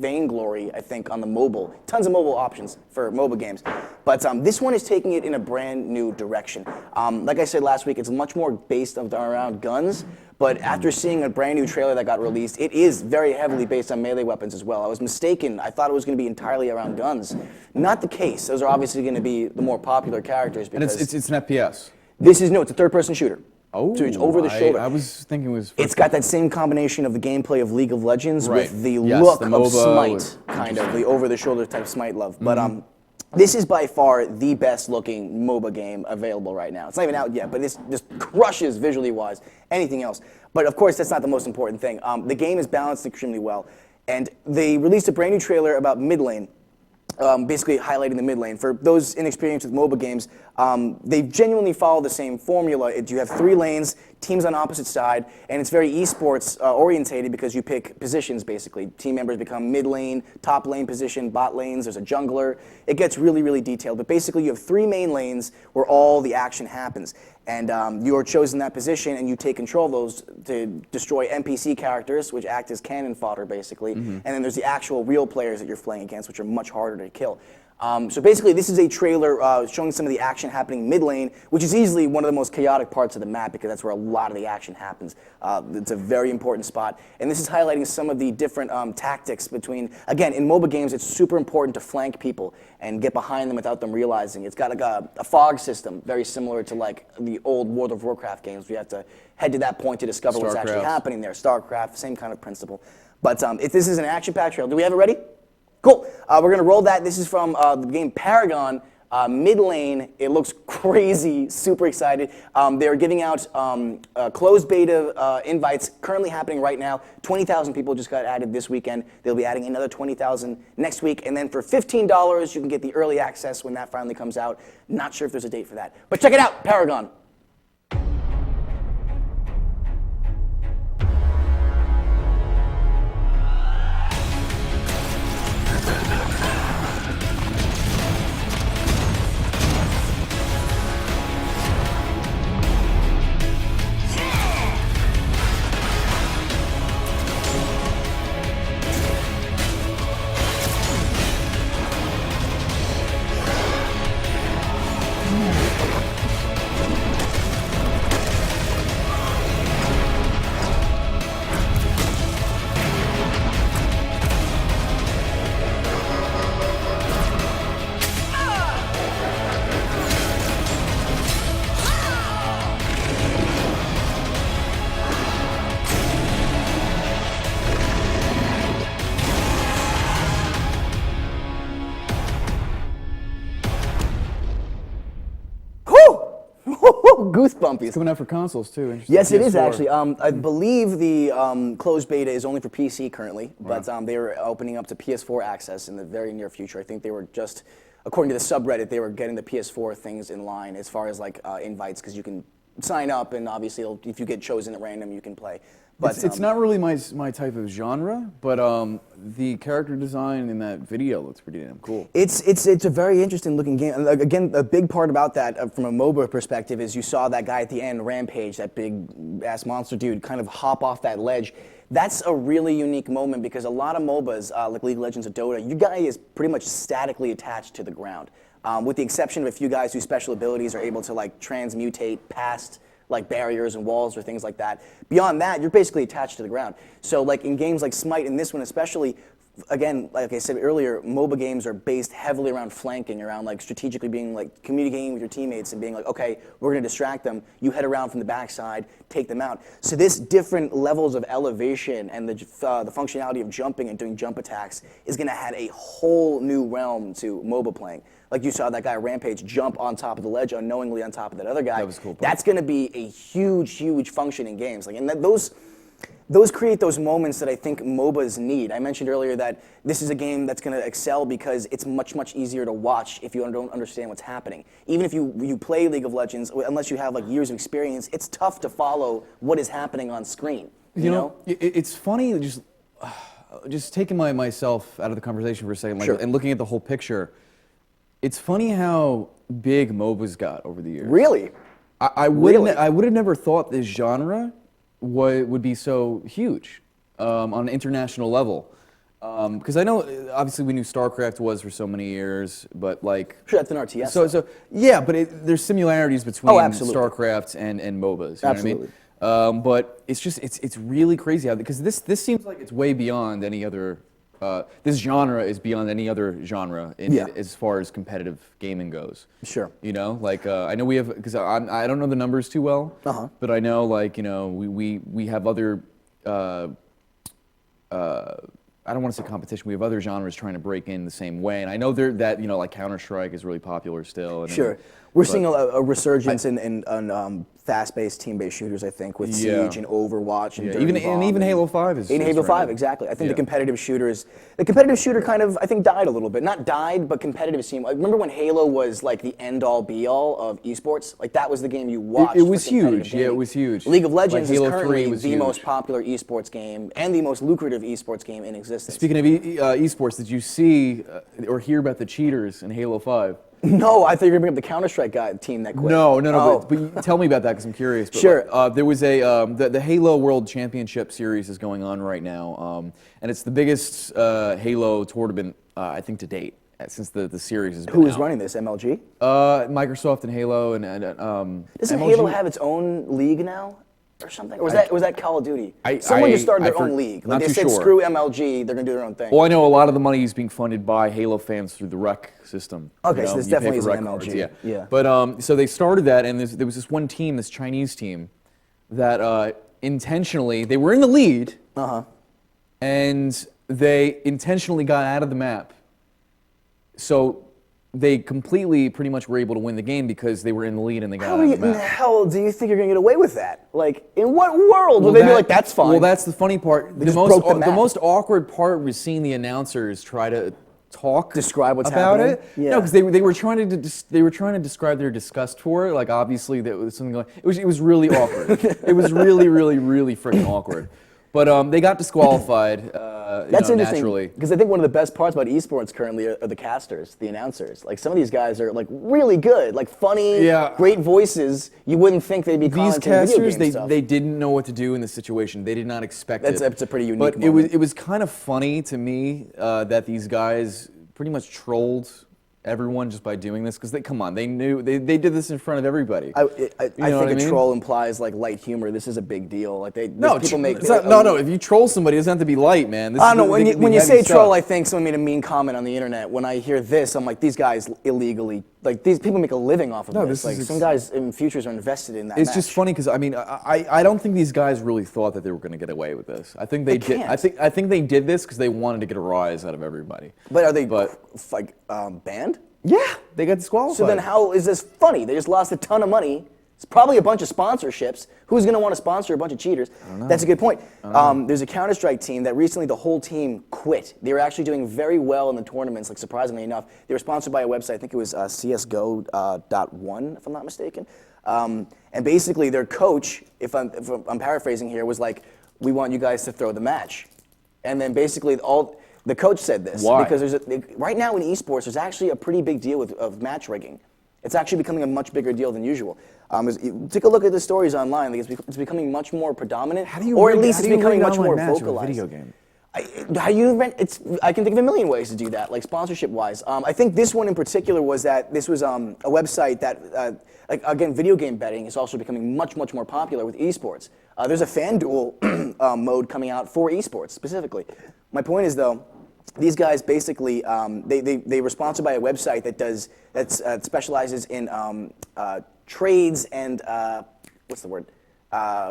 Vainglory, I think, on the mobile. Tons of mobile options for MOBA games. But this one is taking it in a brand new direction. Like I said last week, it's much more based around guns. But after seeing a brand new trailer that got released, it is very heavily based on melee weapons as well. I was mistaken. I thought it was going to be entirely around guns. Not the case. Those are obviously going to be the more popular characters. And it's an FPS. It's a third-person shooter. Oh, So it's over the shoulder. I was thinking it was. It's got that same combination of the gameplay of League of Legends Right. with the Yes, look the of MOBA Smite, kind of the over-the-shoulder type Smite love. But this is by far the best-looking MOBA game available right now. It's not even out yet, but this just crushes visually-wise anything else. But of course, that's not the most important thing. The game is balanced extremely well, and they released a brand new trailer about mid lane. Basically highlighting the mid lane. For those inexperienced with MOBA games, they genuinely follow the same formula. You have 3 lanes, teams on opposite side, and it's very esports orientated because you pick positions basically. Team members become mid lane, top lane position, bot lanes, there's a jungler. It gets really, really detailed. But basically you have 3 main lanes where all the action happens. And you are chosen that position and you take control of those to destroy NPC characters, which act as cannon fodder basically. And then there's the actual real players that you're playing against, which are much harder to kill. So basically, this is a trailer showing some of the action happening mid lane, which is easily one of the most chaotic parts of the map because that's where a lot of the action happens. It's a very important spot. And this is highlighting some of the different tactics between, again, in MOBA games, it's super important to flank people and get behind them without them realizing. It's got like a fog system, very similar to like the old World of Warcraft games. We have to head to that point to discover what's actually StarCraft. happening there. StarCraft, same kind of principle. But if this is an action-packed trailer, do we have it ready? Cool. We're going to roll that. This is from the game Paragon. Mid lane, it looks crazy, super excited. They're giving out closed beta invites currently happening right now. 20,000 people just got added this weekend. They'll be adding another 20,000 next week. And then for $15, you can get the early access when that finally comes out. Not sure if there's a date for that. But check it out, Paragon. Goosebumpies. Coming out for consoles too. Interesting. Yes, it is PS4. actually. I believe the closed beta is only for PC currently, but they're opening up to PS4 access in the very near future. I think they were just, according to the subreddit, they were getting the PS4 things in line as far as like invites, because you can sign up and obviously if you get chosen at random, you can play. But It's not really my type of genre, but the character design in that video looks pretty damn cool. It's a very interesting looking game. And again, a big part about that from a MOBA perspective is you saw that guy at the end, Rampage, that big ass monster dude, kind of hop off that ledge. That's a really unique moment because a lot of MOBAs, like League of Legends or Dota, your guy is pretty much statically attached to the ground, with the exception of a few guys whose special abilities are able to like transmutate past like barriers and walls or things like that. Beyond that, you're basically attached to the ground. So like in games like Smite and this one especially, again, like I said earlier, MOBA games are based heavily around flanking, around like strategically being like communicating with your teammates and being like, okay, we're gonna distract them. You head around from the backside, take them out. So this different levels of elevation and the functionality of jumping and doing jump attacks is gonna add a whole new realm to MOBA playing. Like you saw that guy Rampage jump on top of the ledge unknowingly on top of that other guy. That was cool. That's going to be a huge, huge function in games. Like, and those those create those moments that I think MOBAs need. I mentioned earlier that this is a game that's going to excel because it's much, much easier to watch if you don't understand what's happening. Even if you play League of Legends, unless you have like years of experience, it's tough to follow what is happening on screen. You know? It's funny just taking myself out of the conversation for a second, like, Sure. and looking at the whole picture. It's funny how big MOBAs got over the years. Really? I would have never thought this genre would be so huge on an international level. Because I know, obviously, we knew StarCraft was for so many years, but like... Sure, that's an RTS. So yeah, but there's similarities between absolutely. StarCraft and MOBAs. You Absolutely. know what I mean? But it's just, it's really crazy how, because this seems like it's way beyond any other... this genre is beyond any other genre as far as competitive gaming goes. Sure. You know, like I know we have, because I don't know the numbers too well, but I know, like, you know, we have other, I don't want to say competition, we have other genres trying to break in the same way, and I know that, you know, like Counter-Strike is really popular still. And Sure. We're seeing a resurgence in fast-paced, team-based shooters, I think, with Siege and Overwatch and Dirty Bomb even Halo 5 is... Even Halo 5, exactly. I think the competitive shooter kind of, I think, died a little bit. Not died, but competitive seemed... Like, remember when Halo was like the end-all, be-all of esports? Like, that was the game you watched. It was for competitive huge. gaming. Yeah, it was huge. League of Legends Like, is Halo 3 currently was the huge. most popular esports game and the most lucrative esports game in existence. Speaking of esports, did you see or hear about the cheaters in Halo 5? No, I thought you were going to bring up the Counter-Strike team that quit. No, Oh. but you tell me about that because I'm curious. But Sure. There was the Halo World Championship Series is going on right now, and it's the biggest Halo tournament I think to date since the series has been Who is out. running this, MLG? Microsoft and Halo and Doesn't MLG? Halo have its own league now? Or something? Or was that Call of Duty? Someone just started their own league. not Like they too said, sure. screw MLG, they're going to do their own thing. Well, I know a lot of the money is being funded by Halo fans through the rec system. Okay, You so know, this you pay definitely for isn't rec cards, MLG. Yeah. But so they started that, and there was this one team, this Chinese team, that intentionally, they were in the lead, and they intentionally got out of the map. So they completely, pretty much were able to win the game because they were in the lead and they got How out of the in the map. hell do you think you're going to get away with that? Like, in what world would they be like, that's fine? Well, that's the funny part. The just most, broke the the map. most awkward part was seeing the announcers try to Describe what's about happening? it. Yeah. No, because they were trying to describe their disgust for it. Like, obviously that was something like it was really awkward. It was really freaking awkward. But they got disqualified. That's interesting, naturally. because I think one of the best parts about esports currently are the casters, the announcers. Like, some of these guys are like really good, like funny, great voices. You wouldn't think they'd be These commenting video casters, game stuff. they didn't know what to do in this situation. They did not expect it. That's a pretty unique But moment. it was kind of funny to me that these guys pretty much trolled everyone just by doing this, because they knew they did this in front of everybody. I You think know what I a mean? troll implies like light humor. This is a big deal. Like No, people make it's not, no. If you troll somebody, it doesn't have to be light, man. This I is don't know. the When you heavy say stuff. troll, I think someone made a mean comment on the internet. When I hear this, I'm like, these guys illegally, like these people make a living off of No, this. this is Like some guys in futures are invested in that. It's match. just funny because I mean I don't think these guys really thought that they were going to get away with this. I think they did. can't. I think they did this because they wanted to get a rise out of everybody. But are they But- banned? Yeah, they got disqualified. So then how is this funny? They just lost a ton of money. It's probably a bunch of sponsorships. Who's going to want to sponsor a bunch of cheaters? That's a good point. There's a Counter-Strike team that recently the whole team quit. They were actually doing very well in the tournaments, like surprisingly enough. They were sponsored by a website, I think it was CSGO.1, if I'm not mistaken. And basically their coach, if I'm paraphrasing here, was like, we want you guys to throw the match. And then basically the coach said this. Why? Because right now in esports, there's actually a pretty big deal of match rigging. It's actually becoming a much bigger deal than usual. Take a look at the stories online. Like it's becoming much more predominant, or at least it's becoming much more vocalized. Video game. I can think of a million ways to do that, like sponsorship-wise. I think this one in particular was that this was a website that, again, video game betting is also becoming much more popular with esports. There's a FanDuel mode coming out for esports specifically. My point is, though, these guys basically they were sponsored by a website that specializes in trades and what's the word?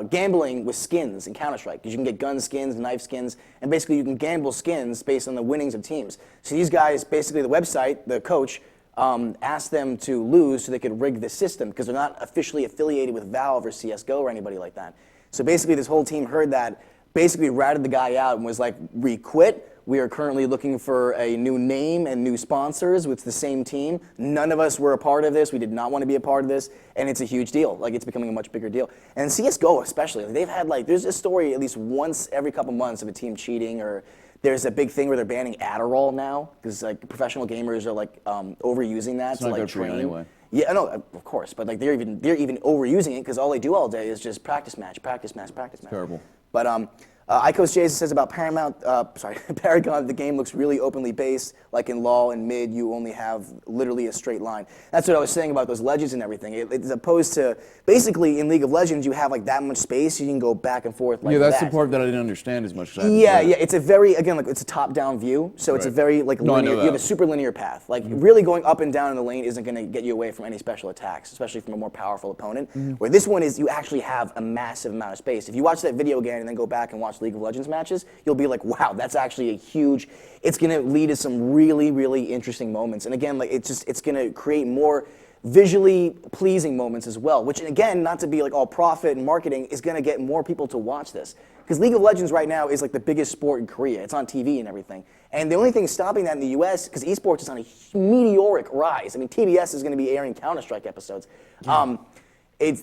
Gambling with skins in Counter-Strike, because you can get gun skins, knife skins, and basically you can gamble skins based on the winnings of teams. So these guys, basically the website, the coach, asked them to lose so they could rig the system, because they're not officially affiliated with Valve or CSGO or anybody like that. So basically this whole team heard that, basically ratted the guy out and was like, we quit. We are currently looking for a new name and new sponsors with the same team. None of us were a part of this. We did not want to be a part of this, and it's a huge deal. Like, it's becoming a much bigger deal. And CS:GO especially, like, they've had there's a story at least once every couple months of a team cheating, or there's a big thing where they're banning Adderall now because like professional gamers are like overusing that to not like good for you train. anyway. Yeah, no, of course, but like they're even overusing it because all they do all day is just practice match. Terrible. But Icos Jason says about Paragon, the game looks really openly based. Like in LoL and mid, you only have literally a straight line. That's what I was saying about those legends and everything. As opposed to, basically in League of Legends, you have like that much space, you can go back and forth like that. Yeah, that's the part that I didn't understand as much as I Yeah, it's a very, again, like it's a top-down view, so it's a very like No, I know linear, you have a that. super linear path. Like really going up and down in the lane isn't going to get you away from any special attacks, especially from a more powerful opponent. Where this one is, you actually have a massive amount of space. If you watch that video again and then go back and watch League of Legends matches, you'll be like, wow, that's actually a huge, it's going to lead to some really, really interesting moments. And again, like it's going to create more visually pleasing moments as well, which again, not to be like all profit and marketing, is going to get more people to watch this. Because League of Legends right now is like the biggest sport in Korea. It's on TV and everything. And the only thing stopping that in the US, because esports is on a meteoric rise. I mean, TBS is going to be airing Counter-Strike episodes.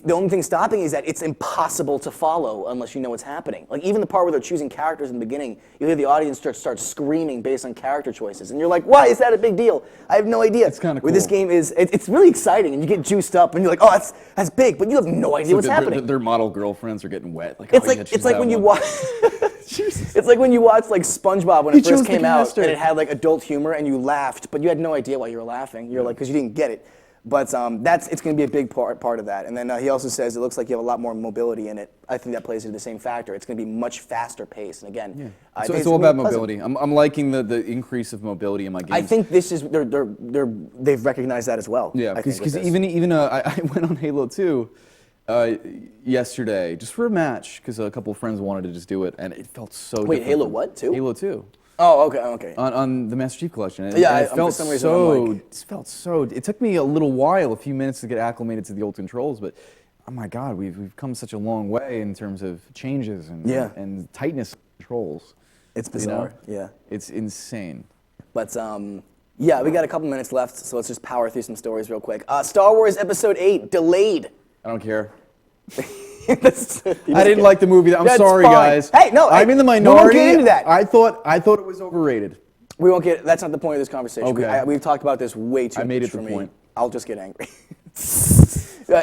The only thing stopping is that it's impossible to follow unless you know what's happening. Like even the part where they're choosing characters in the beginning, you hear the audience start screaming based on character choices, and you're like, "Why is that a big deal?" I have no idea. It's kinda Where this cool. game is, it's really exciting, and you get juiced up, and you're like, "Oh, that's big," but you have no idea what's happening. Their model girlfriends are getting wet. Like, It's oh, yeah, like choose it's like that when you one. watch. It's like when you watch like SpongeBob when it chose first the came out, caster. and it had like adult humor, and you laughed, but you had no idea why you were laughing. You're like, because you didn't get it. But it's going to be a big part of that. And then he also says it looks like you have a lot more mobility in it. I think that plays into the same factor. It's going to be much faster paced. And again, I So think it's all gonna about be pleasant. mobility. I'm liking the increase of mobility in my games. I think this is they've recognized that as well. Yeah, I think, because with this. even I went on Halo 2 yesterday just for a match because a couple of friends wanted to just do it, and it felt so. Wait, different Halo from- what, 2? Halo 2. Oh, okay. On the Master Chief Collection. And, Yeah, and it for felt some reason I'm like- it felt so. It took me a little while, a few minutes to get acclimated to the old controls, but oh my God, we've come such a long way in terms of changes and Yeah. and tightness of controls. It's you know? bizarre. Yeah. It's insane. But yeah, we got a couple minutes left, so let's just power through some stories real quick. Star Wars Episode 8 delayed. I don't care. He I didn't doesn't like the movie. I'm That's sorry, fine. guys. Hey, no, I'm in the we won't minority. get into that. I thought it was overrated. We won't get. That's not the point of this conversation. Okay. We've talked about this way too I made much it the for me. point. I'll just get angry.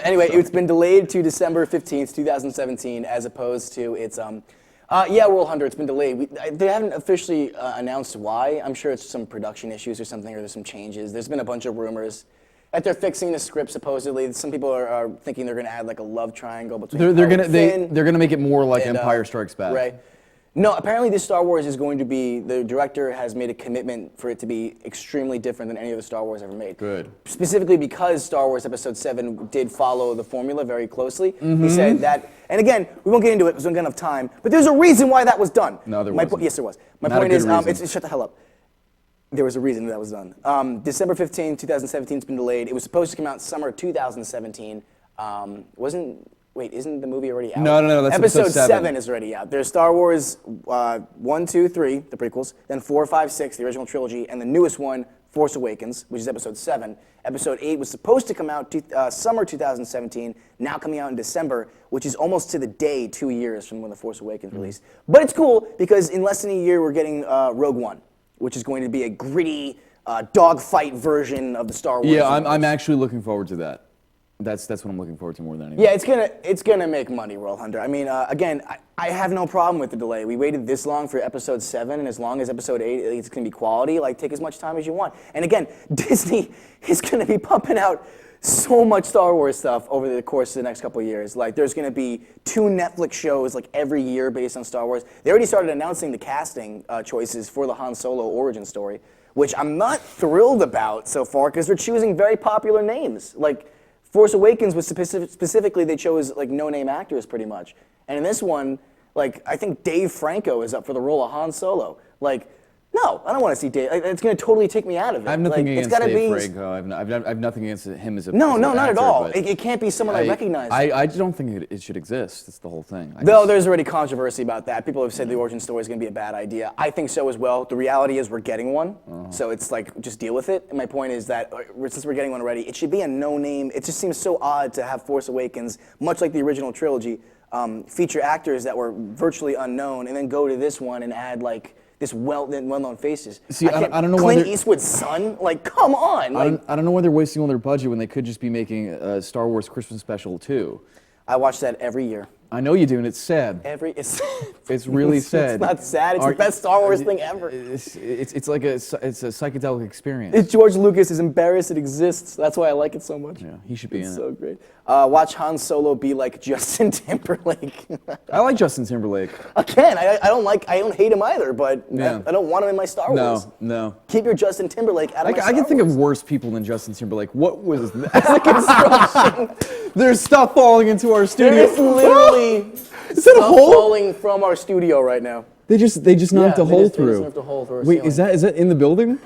Anyway, it's been delayed to December 15th, 2017, as opposed to its. World Hunter, it's been delayed. They haven't officially announced why. I'm sure it's some production issues or something, or there's some changes. There's been a bunch of rumors that they're fixing the script. Supposedly, some people are thinking they're going to add like a love triangle between. They're Poe gonna and Finn. they're gonna make it more like And, Empire Strikes Back. Right. No, apparently this Star Wars is going to be, the director has made a commitment for it to be extremely different than any other Star Wars ever made. Good. Specifically because Star Wars Episode 7 did follow the formula very closely. Mm-hmm. He said that, and again, we won't get into it because we don't get enough time, but there's a reason why that was done. No, there My wasn't. Yes, there was. My Not a point good is, reason. shut the hell up. There was a reason that was done. December 15, 2017 has been delayed. It was supposed to come out summer 2017. Isn't the movie already out? No, that's episode 7. Is already out. There's Star Wars 1, 2, 3, the prequels, then 4, 5, 6, the original trilogy, and the newest one, Force Awakens, which is episode 7. Episode 8 was supposed to come out summer 2017, now coming out in December, which is almost to the day 2 years from when the Force Awakens released. But it's cool because in less than a year we're getting Rogue One, which is going to be a gritty dogfight version of the Star Wars. Yeah, I'm universe. actually looking forward to that. That's what I'm looking forward to more than anything. Yeah, it's gonna make money, World Hunter. I mean, again, I have no problem with the delay. We waited this long for episode 7, and as long as episode 8, it's gonna be quality. Like, take as much time as you want. And again, Disney is gonna be pumping out so much Star Wars stuff over the course of the next couple of years. Like, there's gonna be 2 Netflix shows like every year based on Star Wars. They already started announcing the casting choices for the Han Solo origin story, which I'm not thrilled about so far because they're choosing very popular names. Like, Force Awakens was specifically they chose like no-name actors pretty much, and in this one, like I think Dave Franco is up for the role of Han Solo. Like, No, I don't want to see Dave. It's going to totally take me out of it. I have nothing it's against gotta Dave be. Franco. I have nothing against him as a No, as no, an not at actor, all. but It can't be someone I recognize. I don't think it should exist. That's the whole thing. Though there's already controversy about that. People have said the origin story is going to be a bad idea. I think so as well. The reality is we're getting one, so it's like just deal with it. And my point is that since we're getting one already, it should be a no-name. It just seems so odd to have Force Awakens, much like the original trilogy, feature actors that were virtually unknown, and then go to this one and add like this well-known faces. See, I don't know why Clint they're- Eastwood's son. Like, come on. Like, I don't know why they're wasting all their budget when they could just be making a Star Wars Christmas special too. I watch that every year. I know you do, and it's sad. It's really sad. It's not sad. It's the best Star Wars thing ever. It's like it's a psychedelic experience. It's George Lucas is embarrassed it exists. That's why I like it so much. Yeah, he should be It's in so it. great. Watch Han Solo be like Justin Timberlake. I like Justin Timberlake. Again, I don't hate him either, but Yeah. I don't want him in my Star Wars. No. Keep your Justin Timberlake out of my I Star can think Wars. of worse people than Justin Timberlake. What was that? There's stuff falling into our There studio. is literally Is that a stuff hole? falling from our studio right now. They just knocked a they just hole knocked through. a hole through our Wait, is ceiling. that in the building?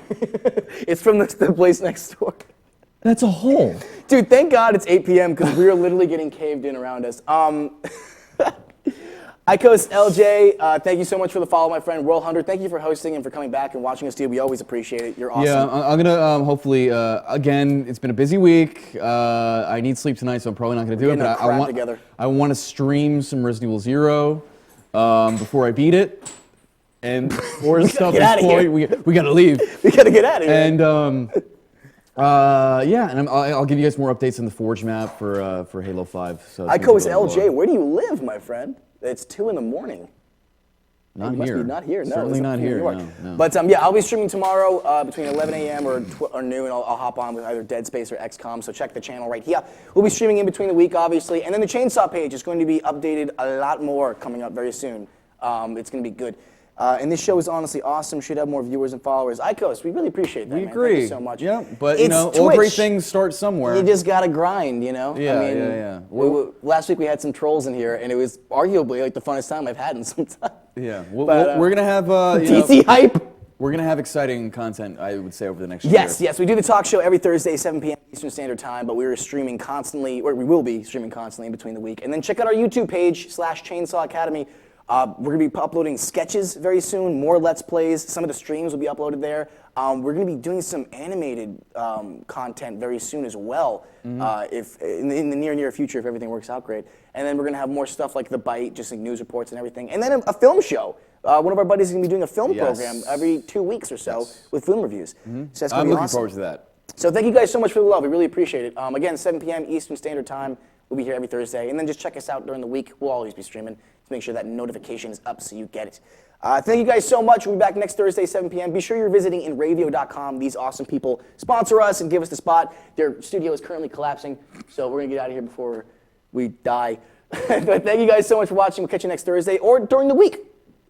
It's from the place next door. That's a hole. Dude, thank God it's 8 p.m. because we are literally getting caved in around us. Icos LJ, thank you so much for the follow, my friend. World Hunter, thank you for hosting and for coming back and watching us, dude. We always appreciate it. You're awesome. Yeah, I'm gonna hopefully again. It's been a busy week. I need sleep tonight, so I'm probably not gonna do it. getting our But crap together. I want to stream some Resident Evil 0 before I beat it. And before stuff get is outta here. spoiled, we gotta leave. We gotta get out of here. And yeah, and I'll give you guys more updates on the Forge map for Halo 5. So Icos LJ, where do you live, my friend? It's 2 in the morning. Not You must here. be not here. No, Certainly it's not New here. York. No. But yeah, I'll be streaming tomorrow between 11 a.m. or noon. I'll hop on with either Dead Space or XCOM. So check the channel right here. We'll be streaming in between the week, obviously, and then the Chainsaw page is going to be updated a lot more coming up very soon. It's going to be good. And this show is honestly awesome. Should have more viewers and followers. Icos, we really appreciate that. We man. agree. Thank you so much. Yeah, but It's all Twitch. great things start somewhere. You just gotta grind, you know. Yeah, I mean, yeah. Last week we had some trolls in here, and it was arguably like the funnest time I've had in some time. Yeah, But, we're gonna have you know, DC hype. we're gonna have exciting content, I would say, over the next Yes, year. yes, we do the talk show every Thursday, 7 p.m. Eastern Standard Time, but we are streaming constantly, or we will be streaming constantly in between the week. And then check out our YouTube page, /Chainsaw Academy. We're going to be uploading sketches very soon, more Let's Plays. Some of the streams will be uploaded there. We're going to be doing some animated content very soon as well, if in the near future, if everything works out great. And then we're going to have more stuff like The Bite, just like news reports and everything. And then a film show. One of our buddies is going to be doing a film Yes. program every 2 weeks or so with film reviews. So that's going I'm to be looking awesome. forward to that. So thank you guys so much for the love. We really appreciate it. Again, 7 p.m. Eastern Standard Time. We'll be here every Thursday. And then just check us out during the week. We'll always be streaming to make sure that notification is up so you get it. Thank you guys so much. We'll be back next Thursday, 7 p.m. Be sure you're visiting Inravio.com. These awesome people sponsor us and give us the spot. Their studio is currently collapsing, so we're going to get out of here before we die. But thank you guys so much for watching. We'll catch you next Thursday or during the week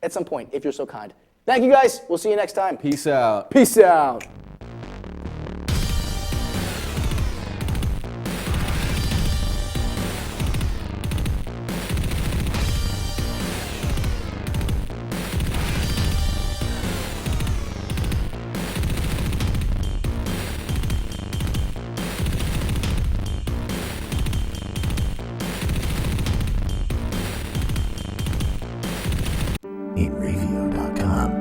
at some point, if you're so kind. Thank you guys. We'll see you next time. Peace out. Peace out. Inravio.com.